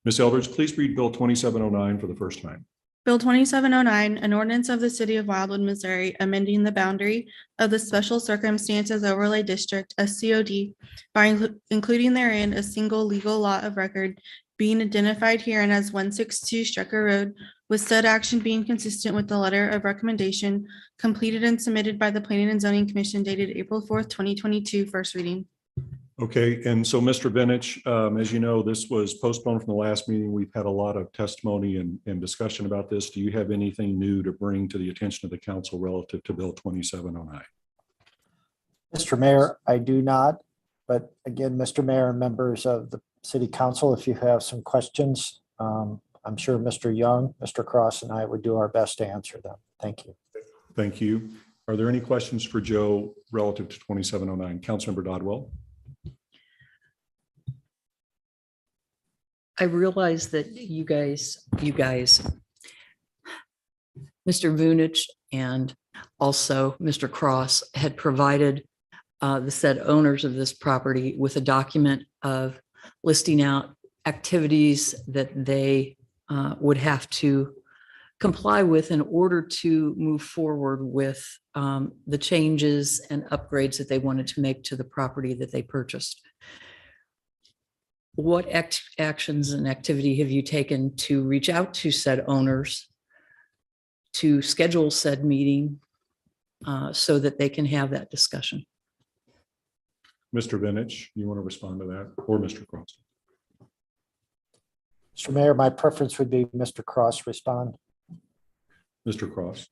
Ms. Eldridge, please read Bill 2709 for the first time. Bill 2709, an ordinance of the city of Wildwood, Missouri, amending the boundary of the Special Circumstances Overlay District, SCOD, by including therein a single legal lot of record being identified herein as 162 Strecker Road, with said action being consistent with the letter of recommendation completed and submitted by the Planning and Zoning Commission dated April 4th, 2022, first reading. Okay, and so Mr. Benich, as you know, this was postponed from the last meeting. We've had a lot of testimony and discussion about this. Do you have anything new to bring to the attention of the council relative to Bill 2709? Mr. Mayor, I do not. But again, Mr. Mayor and members of the city council, if you have some questions, I'm sure Mr. Young, Mr. Cross, and I would do our best to answer them. Thank you. Thank you. Are there any questions for Joe relative to 2709? Councilmember Dodwell? I realize that you guys, Mr. Vunich and also Mr. Cross had provided the said owners of this property with a document of listing out activities that they would have to comply with in order to move forward with the changes and upgrades that they wanted to make to the property that they purchased. What actions and activity have you taken to reach out to said owners to schedule said meeting so that they can have that discussion? Mr. Benich, you want to respond to that, or Mr. Cross? Mr. Mayor, my preference would be Mr. Cross respond. Mr. Cross?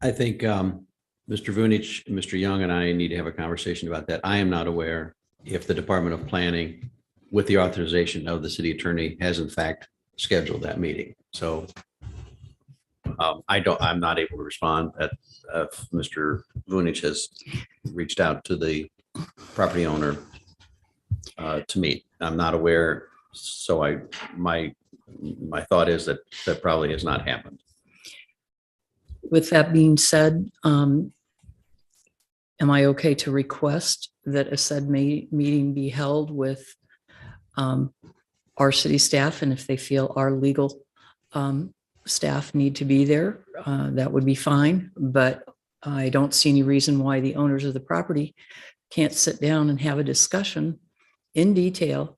I think Mr. Vunich, Mr. Young, and I need to have a conversation about that. I am not aware if the Department of Planning, with the authorization of the city attorney, has in fact scheduled that meeting. So I'm not able to respond. If Mr. Vunich has reached out to the property owner to meet. I'm not aware. So my thought is that that probably has not happened. With that being said, am I okay to request that a said meeting be held with our city staff? And if they feel our legal staff need to be there, that would be fine. But I don't see any reason why the owners of the property can't sit down and have a discussion in detail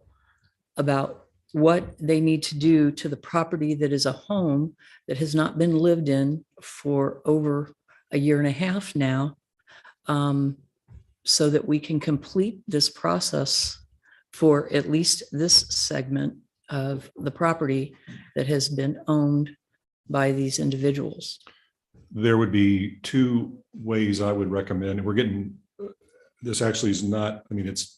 about what they need to do to the property that is a home that has not been lived in for over a year and a half now, so that we can complete this process for at least this segment of the property that has been owned by these individuals. There would be two ways I would recommend, and we're getting, this actually is not, I mean, it's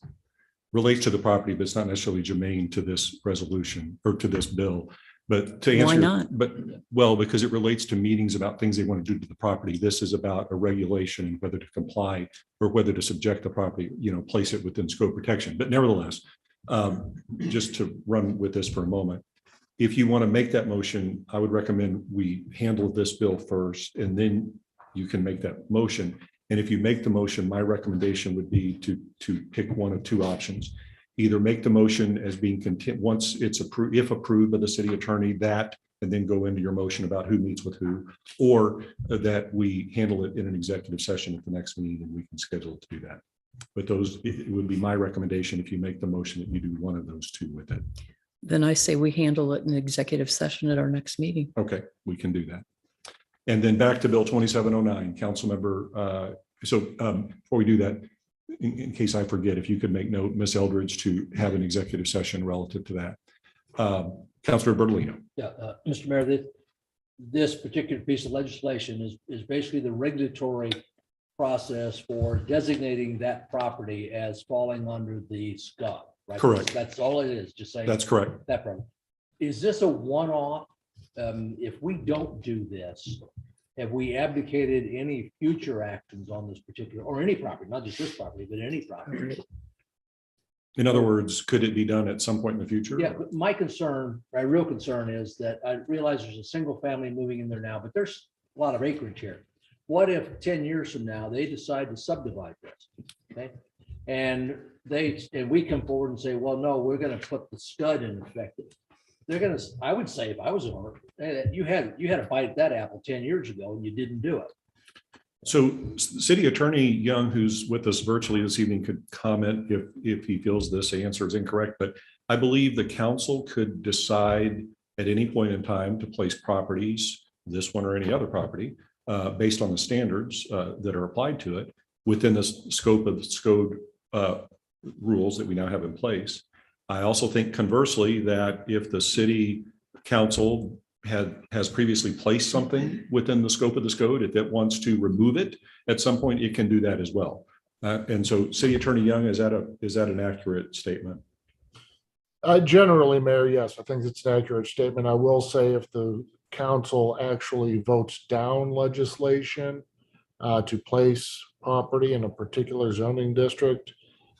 relates to the property, but it's not necessarily germane to this resolution or to this bill. But to answer, Why not? But well, because it relates to meetings about things they want to do to the property. This is about a regulation and whether to comply or whether to subject the property, place it within scope protection. But nevertheless, just to run with this for a moment, if you want to make that motion, I would recommend we handle this bill first, and then you can make that motion. And if you make the motion, my recommendation would be to pick one of two options. Either make the motion as being content once it's approved, if approved by the city attorney, that, and then go into your motion about who meets with who, or that we handle it in an executive session at the next meeting and we can schedule it to do that. But it would be my recommendation if you make the motion that you do one of those two with it. Then I say we handle it in executive session at our next meeting. Okay, we can do that. And then back to Bill 2709, Councilmember. Before we do that, in case I forget, if you could make note, Ms. Eldridge, to have an executive session relative to that. Councilor Bertolino. Yeah, Mr. Mayor, this particular piece of legislation is basically the regulatory process for designating that property as falling under the SCUD, right? Correct. That's all it is, just saying. That's correct. That property. Is this a one-off? If we don't do this, have we abdicated any future actions on this particular, or any property, not just this property, but any property? In other words, could it be done at some point in the future? Yeah, but my real concern is that I realize there's a single family moving in there now, but there's a lot of acreage here. What if 10 years from now, they decide to subdivide this? Okay. And we come forward and say, well, no, we're going to put the SCUD in effect. They're going to, I would say, if I was an owner, you had a bite at that apple 10 years ago and you didn't do it. So City Attorney Young, who's with us virtually this evening, could comment if he feels this answer is incorrect, but I believe the council could decide at any point in time to place properties, this one or any other property, based on the standards that are applied to it within the scope of the SCODE rules that we now have in place. I also think conversely that if the city council has previously placed something within the scope of the SCODE, if it wants to remove it at some point, it can do that as well. And so City Attorney Young, is that an accurate statement? Generally, Mayor, yes, I think it's an accurate statement. I will say if the council actually votes down legislation to place property in a particular zoning district,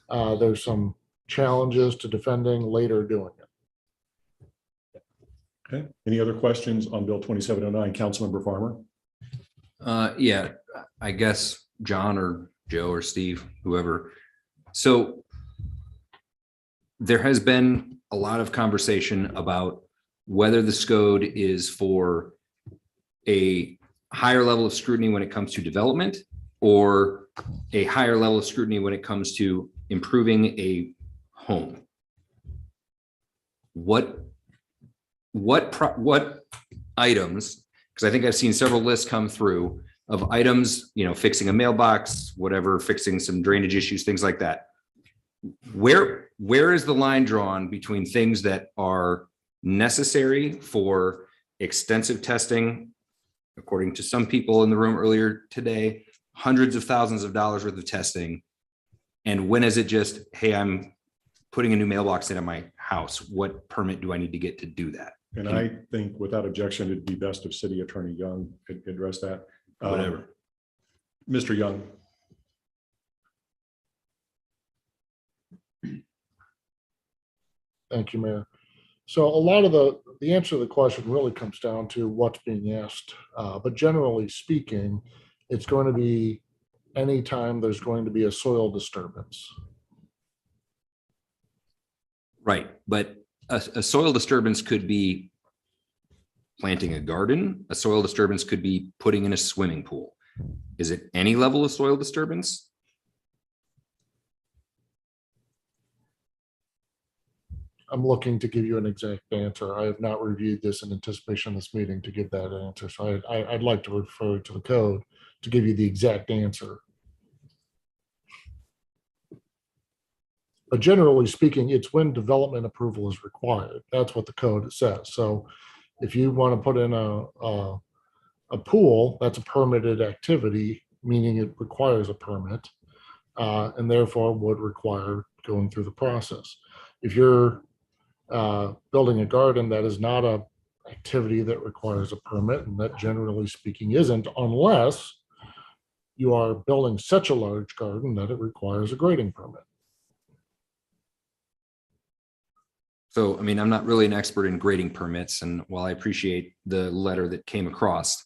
there's some challenges to defending later doing it. Okay. Any other questions on Bill 2709? Councilmember Farmer? Yeah, I guess John or Joe or Steve, whoever. So there has been a lot of conversation about whether the SCODE is for a higher level of scrutiny when it comes to development or a higher level of scrutiny when it comes to improving a home. What items, because I think I've seen several lists come through of items, you know, fixing a mailbox, whatever, fixing some drainage issues, things like that. Where is the line drawn between things that are necessary for extensive testing, according to some people in the room earlier today, hundreds of thousands of dollars worth of testing, and when is it just, hey, I'm putting a new mailbox into my house, what permit do I need to get to do that? And I think without objection, it'd be best if City Attorney Young could address that. Whatever. Mr. Young. Thank you, Mayor. So a lot of the answer to the question really comes down to what's being asked. But generally speaking, it's going to be anytime there's going to be a soil disturbance. Right, but a soil disturbance could be planting a garden. A soil disturbance could be putting in a swimming pool. Is it any level of soil disturbance? I'm looking to give you an exact answer. I have not reviewed this in anticipation of this meeting to give that answer. So I'd like to refer to the code to give you the exact answer. But generally speaking, it's when development approval is required. That's what the code says. So if you want to put in a pool, that's a permitted activity, meaning it requires a permit, and therefore would require going through the process. If you're building a garden, that is not a activity that requires a permit, and that generally speaking isn't, unless you are building such a large garden that it requires a grading permit. So, I mean, I'm not really an expert in grading permits, and while I appreciate the letter that came across,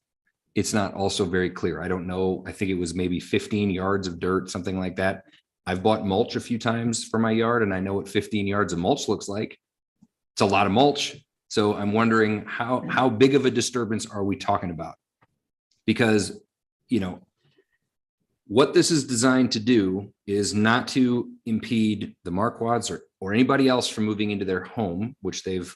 it's not also very clear. I don't know. I think it was maybe 15 yards of dirt, something like that. I've bought mulch a few times for my yard, and I know what 15 yards of mulch looks like. It's a lot of mulch. So I'm wondering how big of a disturbance are we talking about? Because, you know, what this is designed to do is not to impede the Marquards or anybody else from moving into their home, which they've,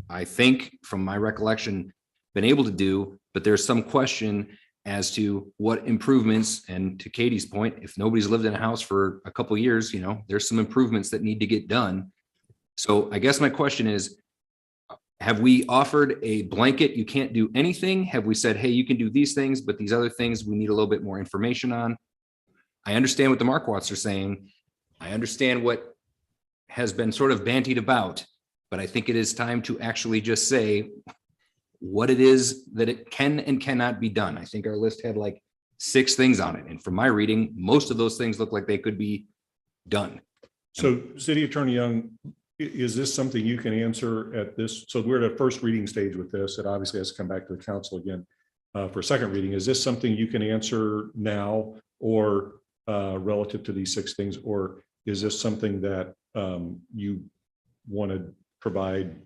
I think, from my recollection, been able to do. But there's some question as to what improvements, and to Katie's point, if nobody's lived in a house for a couple of years, you know, there's some improvements that need to get done. So I guess my question is, have we offered a blanket, you can't do anything? Have we said, hey, you can do these things, but these other things we need a little bit more information on? I understand what the Marquards are saying. I understand what has been sort of bantied about, but I think it is time to actually just say what it is that it can and cannot be done. I think our list had like 6 things on it. And from my reading, most of those things look like they could be done. So City Attorney Young, is this something you can answer at this? So we're at a first reading stage with this. It obviously has to come back to the council again for second reading. Is this something you can answer now or relative to these 6 things? Or is this something that you want to provide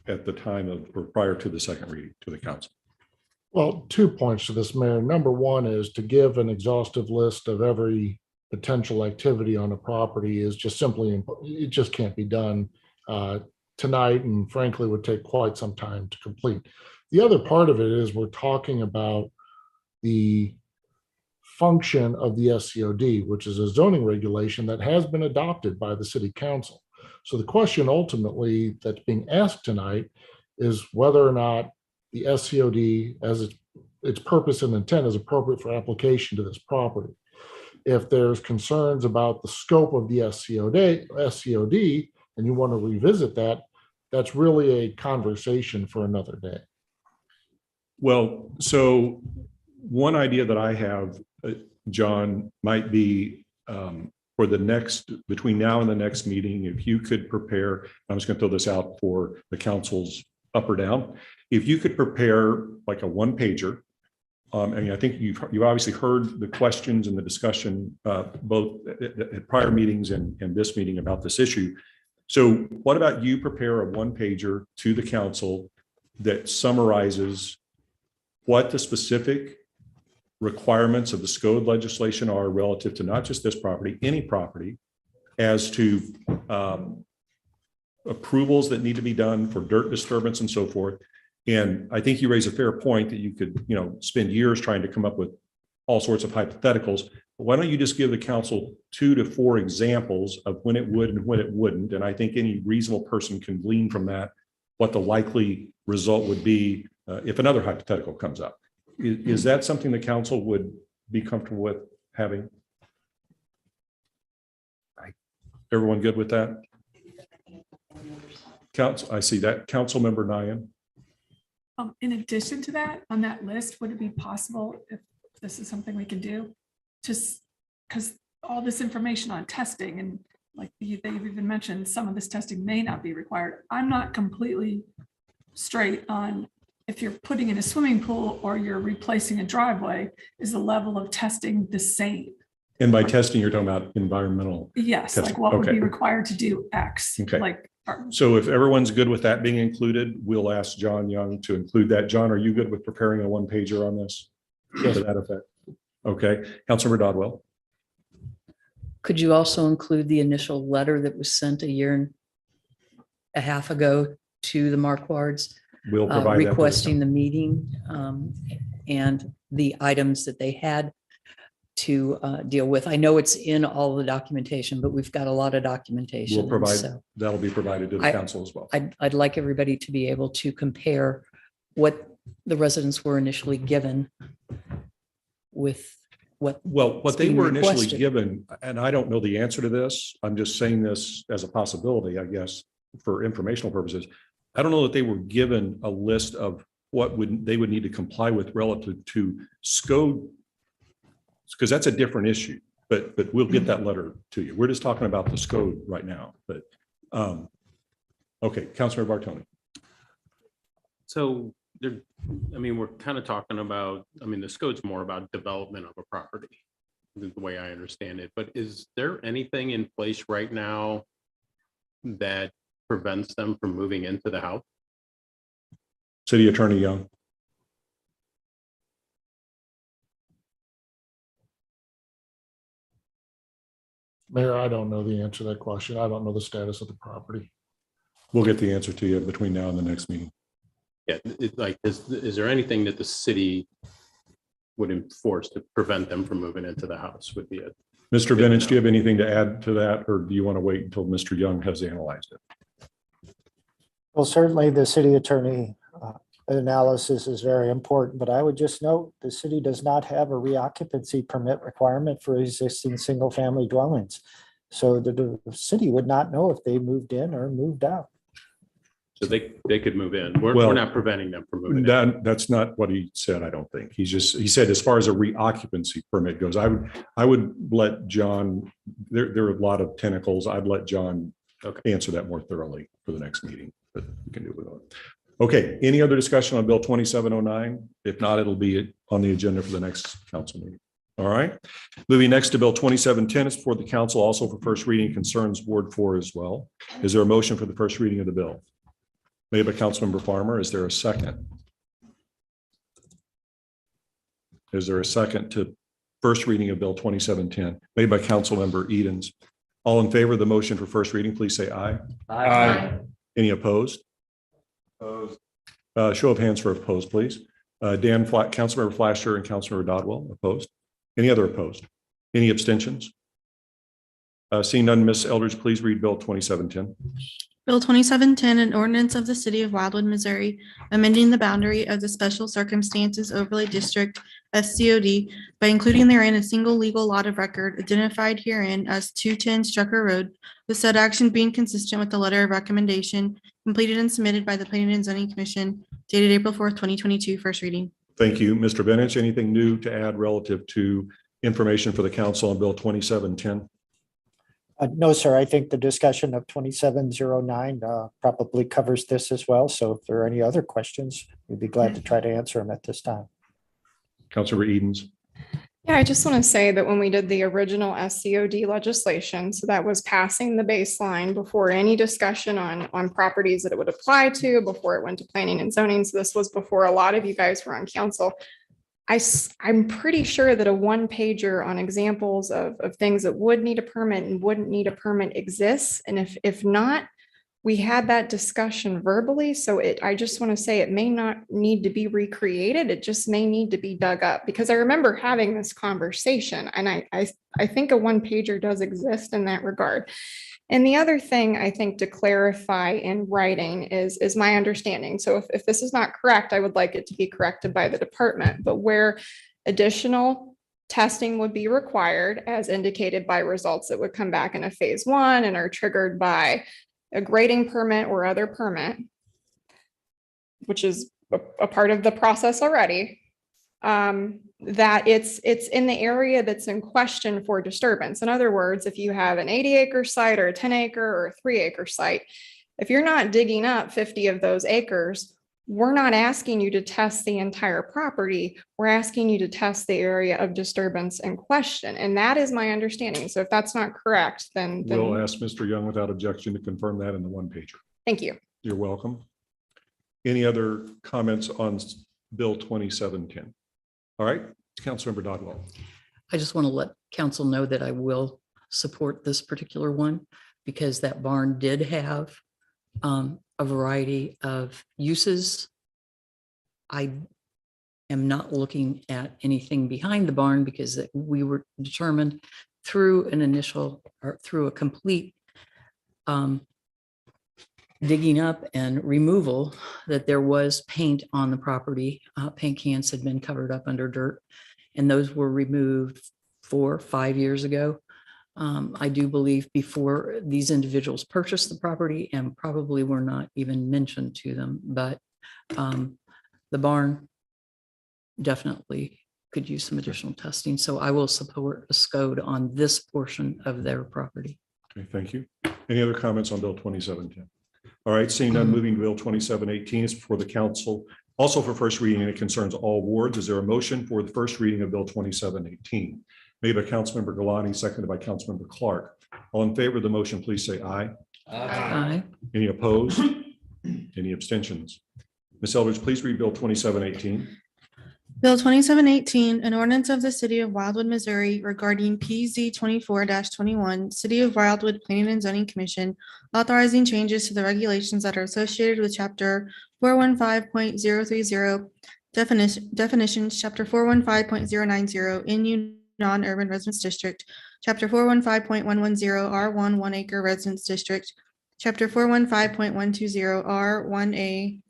at the time of or prior to the second reading to the council? Well, 2 points to this, Mayor. Number one is to give an exhaustive list of every potential activity on a property is just simply, it just can't be done tonight, and frankly would take quite some time to complete. The other part of it is we're talking about the function of the SCOD, which is a zoning regulation that has been adopted by the city council. So the question ultimately that's being asked tonight is whether or not the SCOD as its purpose and intent is appropriate for application to this property. If there's concerns about the scope of the SCOD and you want to revisit that, that's really a conversation for another day. Well, so one idea that I have, John, might be for the next, between now and the next meeting, if you could prepare, I'm just going to throw this out for the council's up or down. If you could prepare like a one pager, and I think you've obviously heard the questions and the discussion both at prior meetings and this meeting about this issue. So what about you prepare a one pager to the council that summarizes what the specific requirements of the SCOD legislation are relative to not just this property, any property, as to approvals that need to be done for dirt disturbance and so forth. And I think you raise a fair point that you could, spend years trying to come up with all sorts of hypotheticals. But why don't you just give the council 2 to 4 examples of when it would and when it wouldn't? And I think any reasonable person can glean from that what the likely result would be if another hypothetical comes up. Is that something the council would be comfortable with having? Everyone good with that? Council, I see that. Council Member Nyan. In addition to that, on that list, would it be possible, if this is something we can do, just because all this information on testing and like they've even mentioned, some of this testing may not be required. I'm not completely straight on if you're putting in a swimming pool or you're replacing a driveway, is the level of testing the same? And by testing, you're talking about environmental. Yes, testing. like what would Okay. be required to do X? Okay. Like, So if everyone's good with that being included, we'll ask John Young to include that. John, are you good with preparing a one pager on this? Yes. To that effect? Okay. Councilmember Dodwell. Could you also include the initial letter that was sent a year and a half ago to the Markwards? We'll provide that to the requesting the meeting and the items that they had to deal with. I know it's in all the documentation, but we've got a lot of documentation. We'll provide, and so that'll be provided to the council as well. I'd like everybody to be able to compare what the residents were initially given with what. Well, what they being were initially requested. given, and I don't know the answer to this, I'm just saying this as a possibility, I guess, for informational purposes. I don't know that they were given a list of what they would need to comply with relative to SCOD, because that's a different issue, but we'll get that letter to you. We're just talking about the SCOD right now, but okay, Councilmember Bartoni. So there, we're kind of talking about, the SCOD's more about development of a property, the way I understand it. But is there anything in place right now that prevents them from moving into the house? City Attorney Young. Mayor, I don't know the answer to that question. I don't know the status of the property. We'll get the answer to you between now and the next meeting. Yeah, is there anything that the city would enforce to prevent them from moving into the house would be it? Mr. Vintage, do you have anything to add to that, or do you want to wait until Mr. Young has analyzed it? Well, certainly the city attorney analysis is very important, but I would just note the city does not have a reoccupancy permit requirement for existing single-family dwellings. So the city would not know if they moved in or moved out. So they could move in. We're Well, not preventing them from moving in. That's not what he said, I don't think. He said as far as a reoccupancy permit goes, I would let John, there are a lot of tentacles. I'd let John answer that more thoroughly for the next meeting, but we can do it without. Okay, any other discussion on Bill 2709? If not, it'll be on the agenda for the next council meeting. All right. Moving next to Bill 2710, it's for the council also for first reading, concerns Ward 4 as well. Is there a motion for the first reading of the bill? Made by Councilmember Farmer. Is there a second? Is there a second to first reading of Bill 2710, made by Councilmember Edens? All in favor of the motion for first reading, please say aye. Aye. Any opposed? Opposed. Show of hands for opposed, please. Councilmember Flasher and Councilmember Dodwell opposed. Any other opposed? Any abstentions? Seeing none, Ms. Eldridge, please read Bill 2710. Bill 2710, an ordinance of the city of Wildwood, Missouri, amending the boundary of the Special Circumstances Overlay District, SCOD, by including therein a single legal lot of record identified herein as 210 Strucker Road, with said action being consistent with the letter of recommendation completed and submitted by the Planning and Zoning Commission dated April 4th, 2022, first reading. Thank you. Mr. Benich, anything new to add relative to information for the council on Bill 2710? No, sir. I think the discussion of 2709 probably covers this as well. So if there are any other questions, we'd be glad to try to answer them at this time. Councilmember Edens. Yeah, I just want to say that when we did the original SCOD legislation, so that was passing the baseline before any discussion on properties that it would apply to, before it went to planning and zoning. So this was before a lot of you guys were on council. I'm pretty sure that a one pager on examples of things that would need a permit and wouldn't need a permit exists. And if not, we had that discussion verbally. So I just want to say it may not need to be recreated. It just may need to be dug up, because I remember having this conversation, and I think a one pager does exist in that regard. And the other thing I think to clarify in writing is my understanding. So if this is not correct, I would like it to be corrected by the department, but where additional testing would be required as indicated by results that would come back in a phase 1 and are triggered by a grading permit or other permit, which is a part of the process already, that it's in the area that's in question for disturbance. In other words, if you have an 80-acre site or a 10-acre or a 3-acre site, if you're not digging up 50 of those acres, we're not asking you to test the entire property. We're asking you to test the area of disturbance in question. And that is my understanding. So if that's not correct, then We'll ask Mr. Young without objection to confirm that in the one pager. thank you. You're welcome. Any other comments on Bill 2710? All right, Councilmember Dodwell. I just want to let council know that I will support this particular one, because that barn did have a variety of uses. I am not looking at anything behind the barn, because we were determined through an initial or through a complete digging up and removal that there was paint on the property. Paint cans had been covered up under dirt, and those were removed 4 or 5 years ago. I do believe before these individuals purchased the property, and probably were not even mentioned to them, but the barn definitely could use some additional testing. So I will support a SCOD on this portion of their property. Okay, thank you. Any other comments on Bill 2710? All right, seeing none, moving to Bill 2718 is before the council, also for first reading, and it concerns all wards. Is there a motion for the first reading of Bill 2718? Made by Councilmember Galani, seconded by Councilmember Clark. All in favor of the motion, please say aye. Aye. Any opposed? Any abstentions? Ms. Eldridge, please read Bill 2718. Bill 2718, an ordinance of the city of Wildwood, Missouri regarding PZ 24-21, City of Wildwood Planning and Zoning Commission, authorizing changes to the regulations that are associated with Chapter 415.030 definitions, Chapter 415.090 in non-urban residence district, Chapter 415.110 R1 1 acre residence district, Chapter 415.120 R1A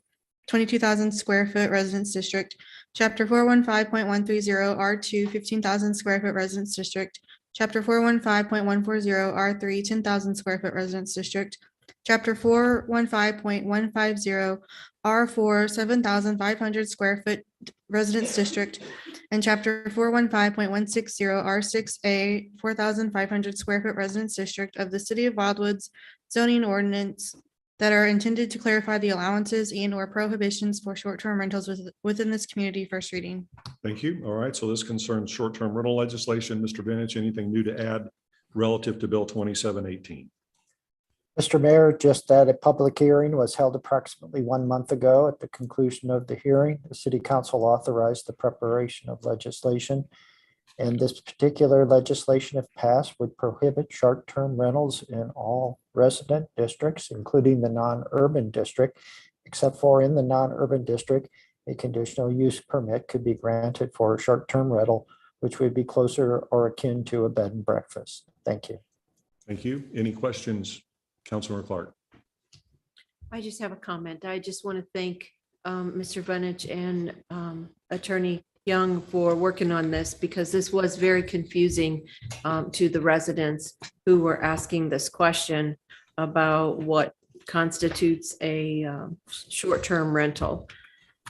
22,000 square foot residence district, Chapter 415.130 R2 15,000 square foot residence district, Chapter 415.140 R3 10,000 square foot residence district, Chapter 415.150 R4 7,500 square foot residence district, and Chapter 415.160 R6A 4,500 square foot residence district of the City of Wildwood's zoning ordinance that are intended to clarify the allowances and or prohibitions for short-term rentals within this community. First reading. Thank you. All right, so this concerns short-term rental legislation. Mr. Benich, anything new to add relative to Bill 2718? Mr. Mayor, just that a public hearing was held approximately 1 month ago. At the conclusion of the hearing, the city council authorized the preparation of legislation. And this particular legislation, if passed, would prohibit short-term rentals in all resident districts, including the non-urban district, except for in the non-urban district, a conditional use permit could be granted for a short-term rental, which would be closer or akin to a bed and breakfast. Thank you. Thank you. Any questions, Councilmember Clark? I just have a comment. I just want to thank Mr. Bunich and Attorney Young for working on this, because this was very confusing to the residents who were asking this question about what constitutes a short-term rental.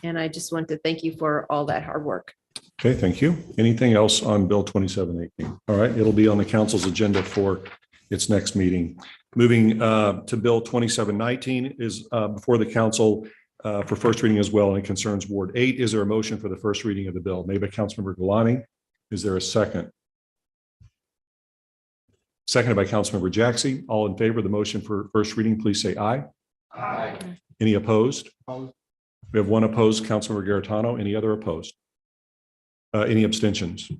And I just want to thank you for all that hard work. Okay, thank you. Anything else on Bill 2718? All right, it'll be on the council's agenda for its next meeting. Moving to Bill 2719 is before the council for first reading as well, and it concerns Ward 8. Is there a motion for the first reading of the bill? Made by Councilmember Galani. Is there a second? Seconded by Councilmember Jaxi. All in favor of the motion for first reading, please say aye. Aye. Any opposed? We have one opposed, Councilmember Garetano. Any other opposed? Any abstentions?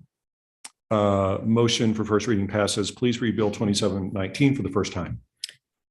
Motion for first reading passes. Please read Bill 2719 for the first time.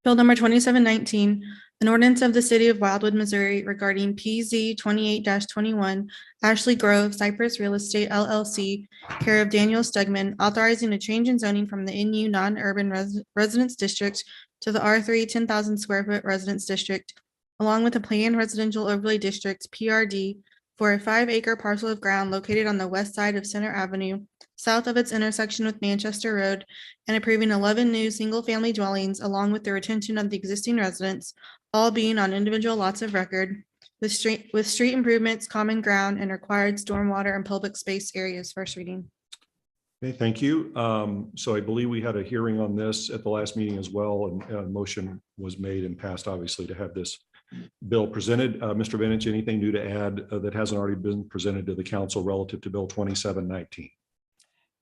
Bill number 2719, an ordinance of the city of Wildwood, Missouri regarding PZ 28-21 Ashley Grove Cypress Real Estate LLC, care of Daniel Stegman, authorizing a change in zoning from the NU non-urban residence district to the R3 10,000 square foot residence district, along with a planned residential overlay district PRD for a 5-acre parcel of ground located on the west side of Center Avenue, south of its intersection with Manchester Road, and approving 11 new single-family dwellings along with the retention of the existing residents, all being on individual lots of record, with street improvements, common ground, and required stormwater and public space areas. First reading. Okay, thank you. So I believe we had a hearing on this at the last meeting as well, and a motion was made and passed, obviously, to have this bill presented. Mr. Vintage, anything new to add that hasn't already been presented to the council relative to Bill 2719?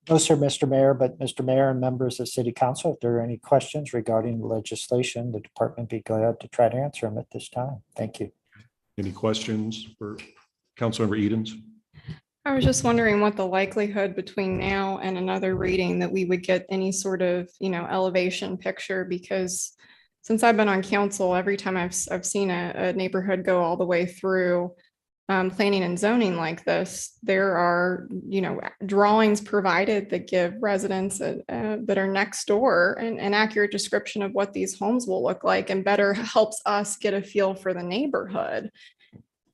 No, sir, Mr. Mayor, but Mr. Mayor and members of City Council, if there are any questions regarding the legislation, the department would be glad to try to answer them at this time. Thank you. Any questions for Councilmember Edens? I was just wondering what the likelihood between now and another reading that we would get any sort of, elevation picture, because since I've been on council, every time I've seen a neighborhood go all the way through planning and zoning like this, there are, drawings provided that give residents that are next door an accurate description of what these homes will look like, and better helps us get a feel for the neighborhood.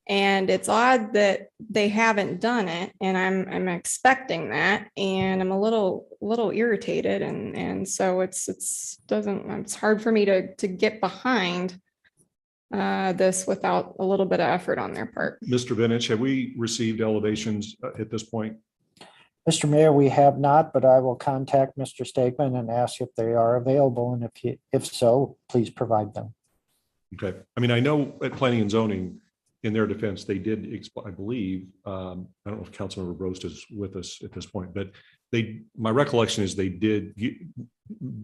And it's odd that they haven't done it, and I'm expecting that, and I'm a little irritated, and so it's hard for me to get behind this without a little bit of effort on their part. Mr. Vintage, have we received elevations at this point? Mr. Mayor, we have not, but I will contact Mr. Stegman and ask if they are available, and if so, please provide them. Okay. I mean, I know at planning and zoning, in their defense, they did, I believe, I don't know if Councilmember Brost is with us at this point, but my recollection is they did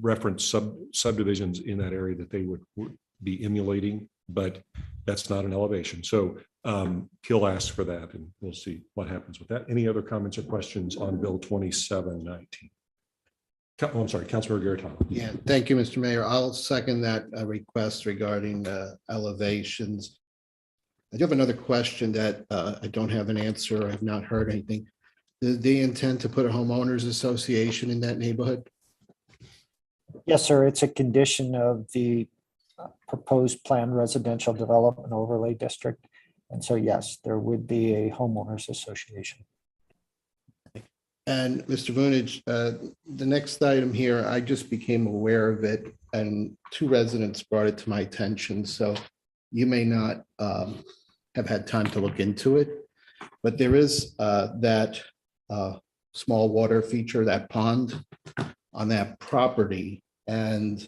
reference subdivisions in that area that they would be emulating, but that's not an elevation. So he'll ask for that, and we'll see what happens with that. Any other comments or questions on Bill 2719? Oh, I'm sorry, Councilmember Garetano. Yeah, thank you, Mr. Mayor. I'll second that request regarding elevations. I do have another question that I don't have an answer. I have not heard anything. Do they intend to put a homeowners association in that neighborhood? Yes, sir. It's a condition of the proposed planned residential development overlay district. And so, yes, there would be a homeowners association. And Mr. Vunich, the next item here, I just became aware of it, and 2 residents brought it to my attention. So you may not have had time to look into it, but there is that small water feature, that pond on that property. And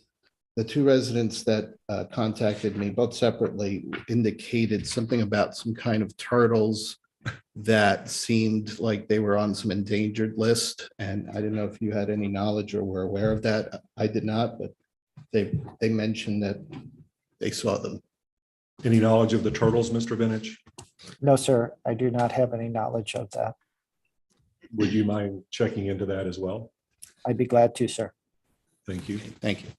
the 2 residents that contacted me, both separately, indicated something about some kind of turtles that seemed like they were on some endangered list. And I didn't know if you had any knowledge or were aware of that. I did not, but they mentioned that they saw them. Any knowledge of the turtles, Mr. Vinich? No, sir, I do not have any knowledge of that. Would you mind checking into that as well? I'd be glad to, sir. Thank you. Thank you.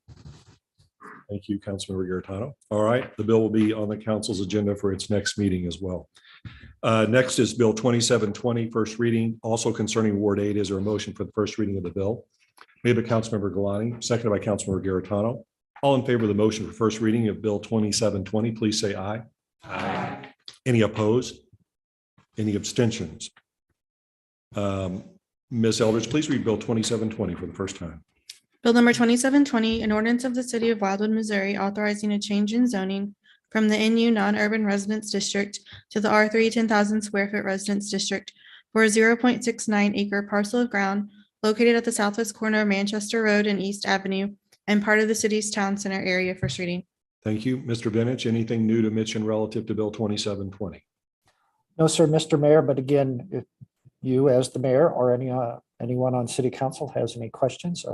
Thank you, Councilmember Garetano. All right, the bill will be on the council's agenda for its next meeting as well. Next is Bill 2720, first reading, also concerning Ward 8. Is there a motion for the first reading of the bill? Made by Councilmember Galani, seconded by Councilmember Garetano. All in favor of the motion for first reading of Bill 2720, please say aye. Aye. Any opposed? Any abstentions? Ms. Eldridge, please read Bill 2720 for the first time. Bill number 2720, an ordinance of the city of Wildwood, Missouri, authorizing a change in zoning from the NU non-urban residence district to the R3 10,000 square foot residence district for a 0.69 acre parcel of ground located at the southwest corner of Manchester Road and East Avenue and part of the city's town center area. First reading. Thank you. Mr. Vinich, anything new to mention relative to Bill 2720? No, sir, Mr. Mayor, but again, if you as the mayor or anyone on city council has any questions,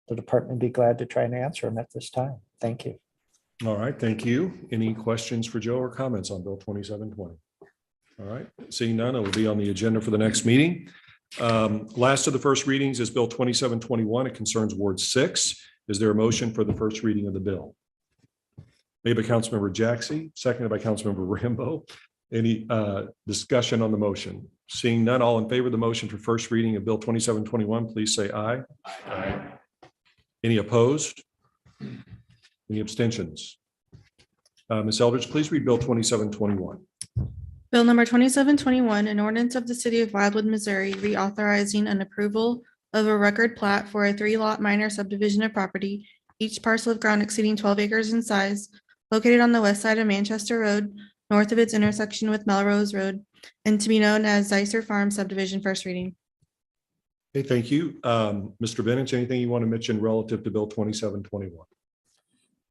the department would be glad to try and answer them at this time. Thank you. All right, thank you. Any questions for Joe or comments on Bill 2720? All right, seeing none, it will be on the agenda for the next meeting. Last of the first readings is Bill 2721. It concerns Ward 6. Is there a motion for the first reading of the bill? Made by Councilmember Jaxi, seconded by Councilmember Rambo. Any discussion on the motion? Seeing none, all in favor of the motion for first reading of Bill 2721, please say aye. Aye. Any opposed? Any abstentions? Ms. Eldridge, please read Bill 2721. Bill number 2721, an ordinance of the city of Wildwood, Missouri, reauthorizing an approval of a record plat for a 3-lot minor subdivision of property, each parcel of ground exceeding 12 acres in size, located on the west side of Manchester Road, north of its intersection with Melrose Road, and to be known as Zicer Farm subdivision. First reading. Okay, thank you. Mr. Vinich, anything you want to mention relative to Bill 2721?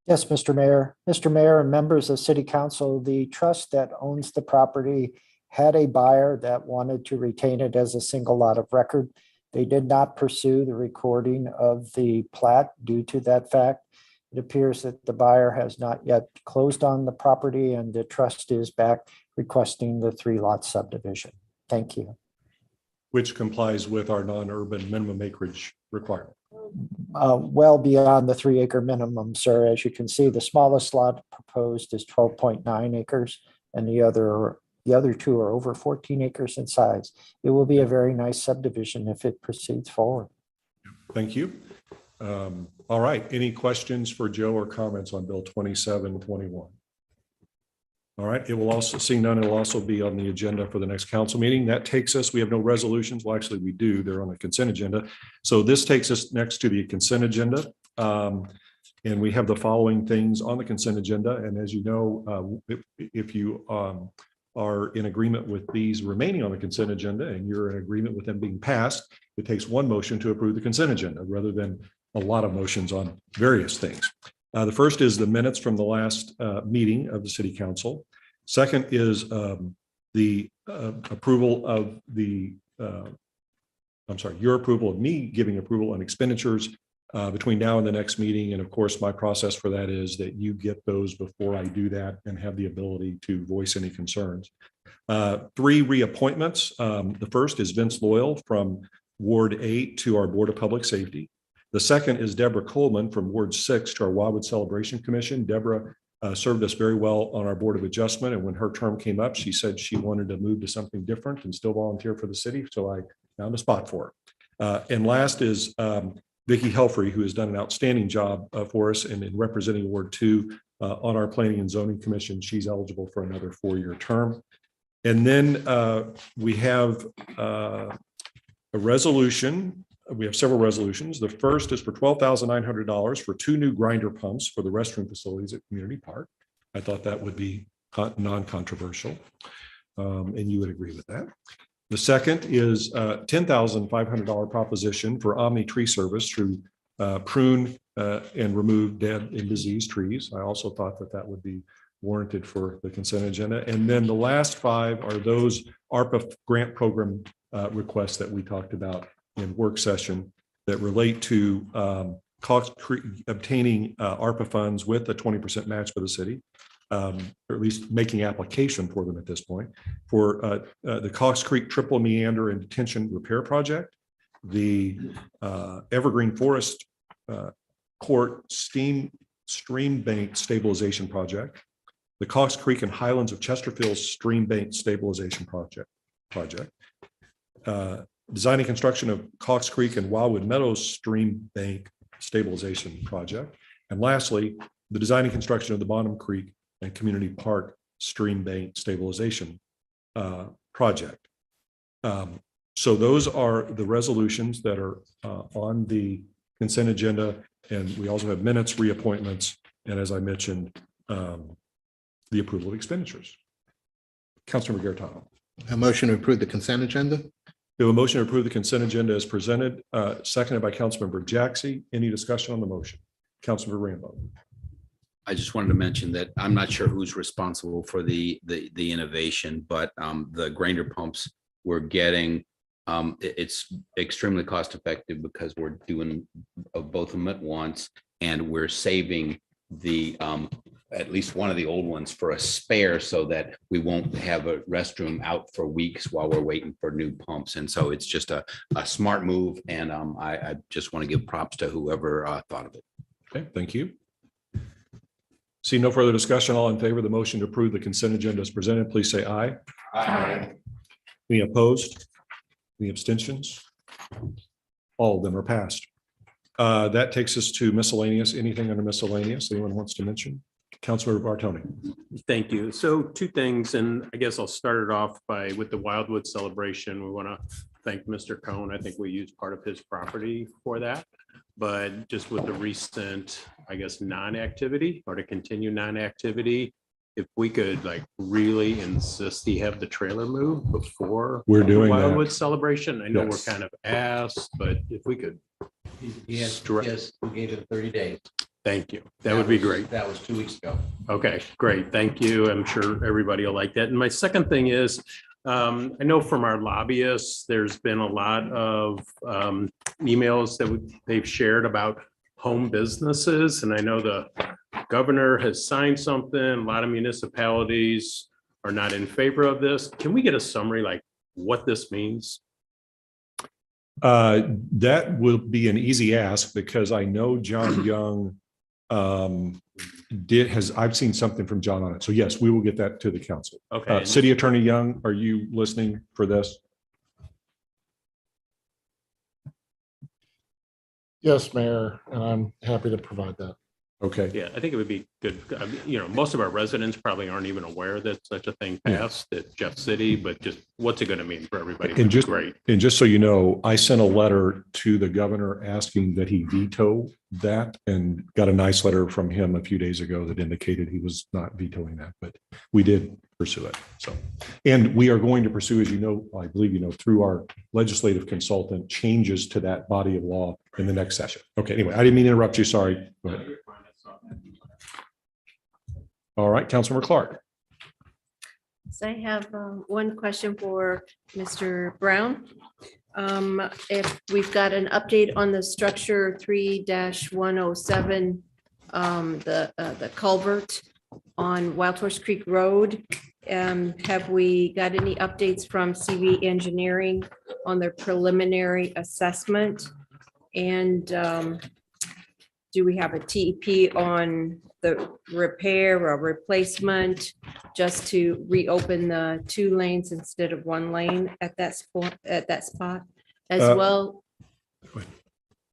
Yes, Mr. Mayor. Mr. Mayor and members of City Council, the trust that owns the property had a buyer that wanted to retain it as a single lot of record. They did not pursue the recording of the plat due to that fact. It appears that the buyer has not yet closed on the property and the trust is back requesting the 3-lot subdivision. Thank you. Which complies with our non-urban minimum acreage requirement. Well beyond the 3-acre minimum, sir. As you can see, the smallest lot proposed is 12.9 acres and the other two are over 14 acres in size. It will be a very nice subdivision if it proceeds forward. Thank you. All right, any questions for Joe or comments on Bill 2721? All right, it will also, seeing none, it will also be on the agenda for the next council meeting. That takes us, we have no resolutions. Well, actually we do, they're on the consent agenda. So this takes us next to the consent agenda. And we have the following things on the consent agenda. And as you know, if you are in agreement with these remaining on the consent agenda and you're in agreement with them being passed, it takes one motion to approve the consent agenda rather than a lot of motions on various things. The first is the minutes from the last meeting of the city council. Second is the approval of the, your approval of me giving approval on expenditures between now and the next meeting. And of course, my process for that is that you get those before I do that and have the ability to voice any concerns. 3 reappointments. The first is Vince Loyal from Ward 8 to our Board of Public Safety. The second is Deborah Coleman from Ward 6 to our Wildwood Celebration Commission. Deborah served us very well on our Board of Adjustment. And when her term came up, she said she wanted to move to something different and still volunteer for the city. So I found a spot for her. And last is Vicki Helfrey, who has done an outstanding job for us and in representing Ward 2 on our Planning and Zoning Commission. She's eligible for another 4-year term. And then we have a resolution. We have several resolutions. The first is for $12,900 for 2 new grinder pumps for the restroom facilities at Community Park. I thought that would be non-controversial, and you would agree with that. The second is a $10,500 proposition for Omni Tree Service to prune and remove dead and diseased trees. I also thought that that would be warranted for the consent agenda. And then the last 5 are those ARPA grant program requests that we talked about in work session that relate to Cox Creek obtaining ARPA funds with a 20% match for the city, or at least making application for them at this point, for the Cox Creek Triple Meander and Detention Repair Project, the Evergreen Forest Court Stream Bank Stabilization Project, the Cox Creek and Highlands of Chesterfield Stream Bank Stabilization Project, designing construction of Cox Creek and Wildwood Meadows Stream Bank Stabilization Project, and lastly, the design and construction of the Bonham Creek and Community Park Stream Bank Stabilization Project. So those are the resolutions that are on the consent agenda, and we also have minutes, reappointments, and as I mentioned, the approval of expenditures. Councilmember Garetano. A motion to approve the consent agenda? We have a motion to approve the consent agenda as presented, seconded by Councilmember Jaxi. Any discussion on the motion? Councilmember Rambo. I just wanted to mention that I'm not sure who's responsible for the innovation, but the grinder pumps we're getting, it's extremely cost effective because we're doing both of them at once, and we're saving the at least one of the old ones for a spare so that we won't have a restroom out for weeks while we're waiting for new pumps. And so it's just a smart move, and I just want to give props to whoever thought of it. Okay, thank you. See no further discussion. All in favor of the motion to approve the consent agenda as presented, please say aye. Aye. Any opposed? Any abstentions? All of them are passed. That takes us to miscellaneous. Anything under miscellaneous anyone wants to mention? Councilor Bartoni. Thank you. So two things, and I guess I'll start it off with the Wildwood celebration. We want to thank Mr. Cohn. I think we used part of his property for that. But just with the recent, I guess, non-activity or to continue non-activity, if we could like really insist he have the trailer moved before We're doing the that. Wildwood celebration. I know Yes. we're kind of asked, but if we could. Yes, we gave him 30 days. Thank you. That would be great. That was 2 weeks ago. Okay, great. Thank you. I'm sure everybody will like that. And my second thing is, I know from our lobbyists, there's been a lot of emails that they've shared about home businesses. And I know the governor has signed something. A lot of municipalities are not in favor of this. Can we get a summary like what this means? That will be an easy ask because I know John Young I've seen something from John on it. So yes, we will get that to the council. Okay. City Attorney Young, are you listening for this? Yes, Mayor, and I'm happy to provide that. Okay. Yeah, I think it would be good. I mean, most of our residents probably aren't even aware that such a thing passed at Jeff City, but just what's it going to mean for everybody? And just Great. And just so you know, I sent a letter to the governor asking that he veto that and got a nice letter from him a few days ago that indicated he was not vetoing that, but we did pursue it. So, and we are going to pursue, as you know, I believe you know, through our legislative consultant, changes to that body of law in the next session. Okay, anyway, I didn't mean to interrupt you. Sorry. Go ahead. All right, Councilmember Clark. So I have one question for Mr. Brown. If we've got an update on the structure 3-107, the culvert on Wild Horse Creek Road. Have we got any updates from CV Engineering on their preliminary assessment? And do we have a TEP on the repair or replacement just to reopen the 2 lanes instead of 1 lane at that spot, as well?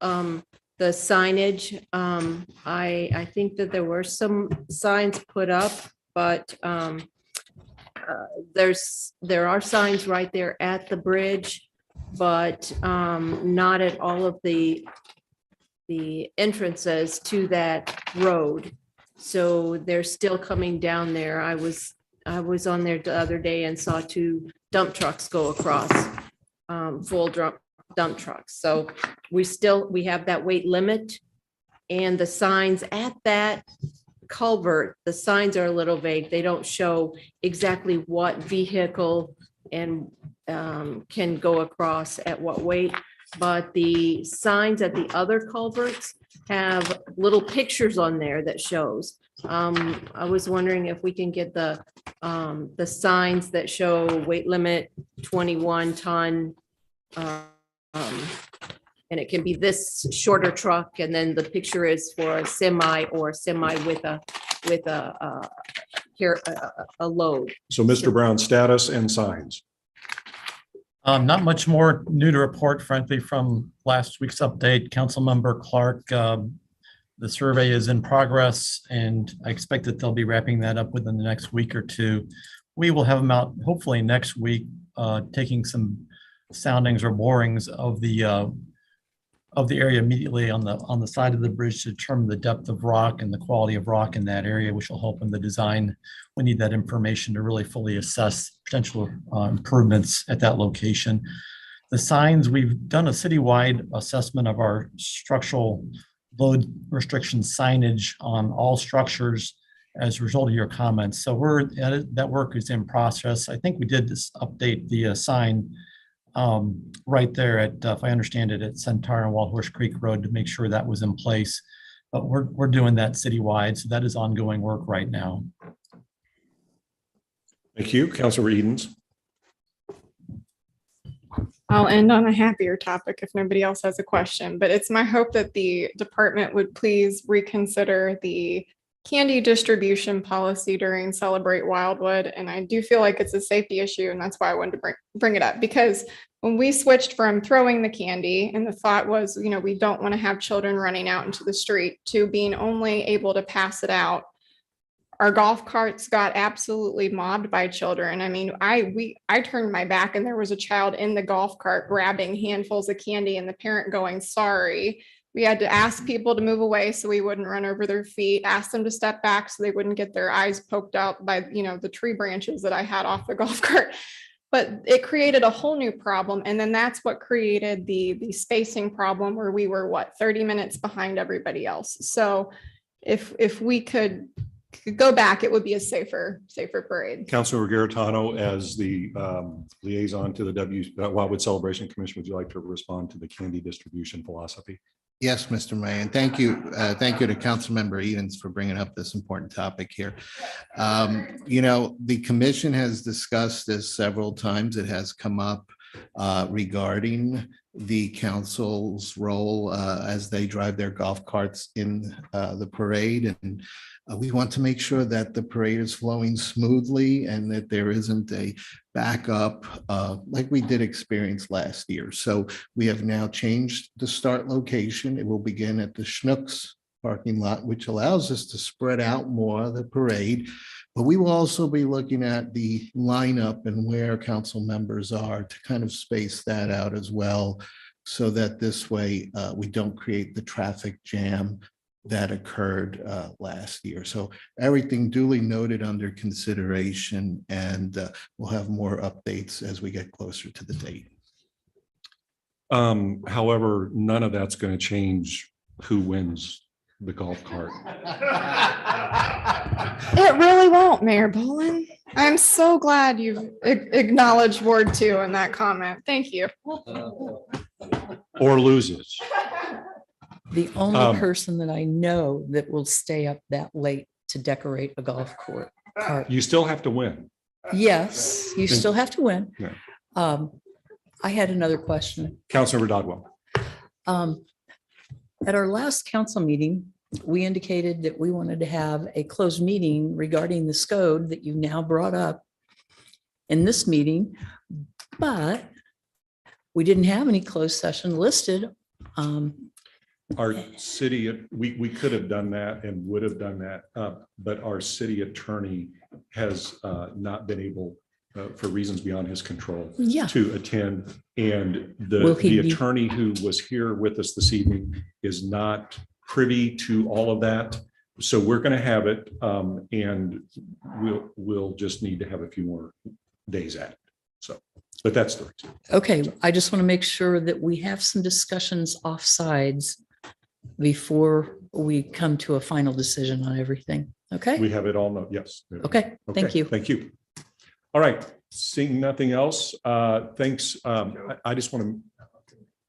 The signage, I think that there were some signs put up, but there are signs right there at the bridge, but not at all of the entrances to that road. So they're still coming down there. I was on there the other day and saw 2 dump trucks go across, full dump trucks. So we have that weight limit, and the signs at that culvert, the signs are a little vague. They don't show exactly what vehicle and can go across at what weight. But the signs at the other culverts have little pictures on there that shows. I was wondering if we can get the signs that show weight limit 21 ton. And it can be this shorter truck, and then the picture is for a semi or semi with a load. So Mr. Brown, status and signs. Not much more new to report, frankly, from last week's update. Councilmember Clark, the survey is in progress, and I expect that they'll be wrapping that up within the next week or two. We will have them out hopefully next week, taking some soundings or borings of the area immediately on the side of the bridge to determine the depth of rock and the quality of rock in that area, which will help in the design. We need that information to really fully assess potential improvements at that location. The signs, we've done a citywide assessment of our structural load restriction signage on all structures as a result of your comments. So that work is in process. I think we did this update the sign right there at, if I understand it, at Centaur and Wild Horse Creek Road to make sure that was in place. But we're doing that citywide, so that is ongoing work right now. Thank you. Councilor Edens. I'll end on a happier topic if nobody else has a question, but it's my hope that the department would please reconsider the candy distribution policy during Celebrate Wildwood. And I do feel like it's a safety issue, and that's why I wanted to bring it up, because when we switched from throwing the candy, and the thought was, we don't want to have children running out into the street, to being only able to pass it out, our golf carts got absolutely mobbed by children. I mean, I turned my back and there was a child in the golf cart grabbing handfuls of candy and the parent going, sorry. We had to ask people to move away so we wouldn't run over their feet, ask them to step back so they wouldn't get their eyes poked out by, the tree branches that I had off the golf cart. But it created a whole new problem. And then that's what created the spacing problem where we were 30 minutes behind everybody else. So if we could go back, it would be a safer parade. Councilor Garitano, as the liaison to the Wildwood Celebration Commission, would you like to respond to the candy distribution philosophy? Yes, Mr. Mayor, and thank you to Councilmember Edens for bringing up this important topic here. The commission has discussed this several times. It has come up regarding the council's role as they drive their golf carts in the parade. And we want to make sure that the parade is flowing smoothly and that there isn't a backup like we did experience last year. So we have now changed the start location. It will begin at the Schnucks parking lot, which allows us to spread out more of the parade. But we will also be looking at the lineup and where council members are to kind of space that out as well, so that this way we don't create the traffic jam that occurred last year. So everything duly noted under consideration, and we'll have more updates as we get closer to the date. However, none of that's going to change who wins the golf cart. It really won't, Mayor Bolin. I'm so glad you've acknowledged Ward 2 in that comment. Thank you. Or loses. The only person that I know that will stay up that late to decorate a golf cart. You still have to win. Yes, you still have to win. Yeah. I had another question. Councilor Dodwell. At our last council meeting, we indicated that we wanted to have a closed meeting regarding the SCODE that you now brought up in this meeting, but we didn't have any closed session listed. Our city, we could have done that and would have done that, but our city attorney has not been able, for reasons beyond his control, to attend. And the attorney who was here with us this evening is not privy to all of that. So we're going to have it, and we'll just need to have a few more days at it. So, but that's the reason. Okay, I just want to make sure that we have some discussions offsides before we come to a final decision on everything. Okay. We have it all. Yes. Okay. Thank you. Thank you. All right. Seeing nothing else. Thanks. I just want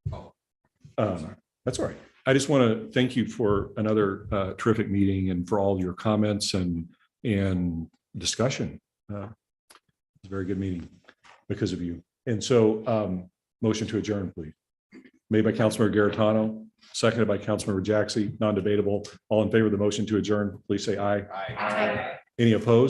to. That's all right. I just want to thank you for another terrific meeting and for all your comments and discussion. It's a very good meeting because of you. And so motion to adjourn, please. Made by Councilmember Garitano, seconded by Councilmember Jaxi, non-debatable. All in favor of the motion to adjourn, please say aye. Aye. Any opposed?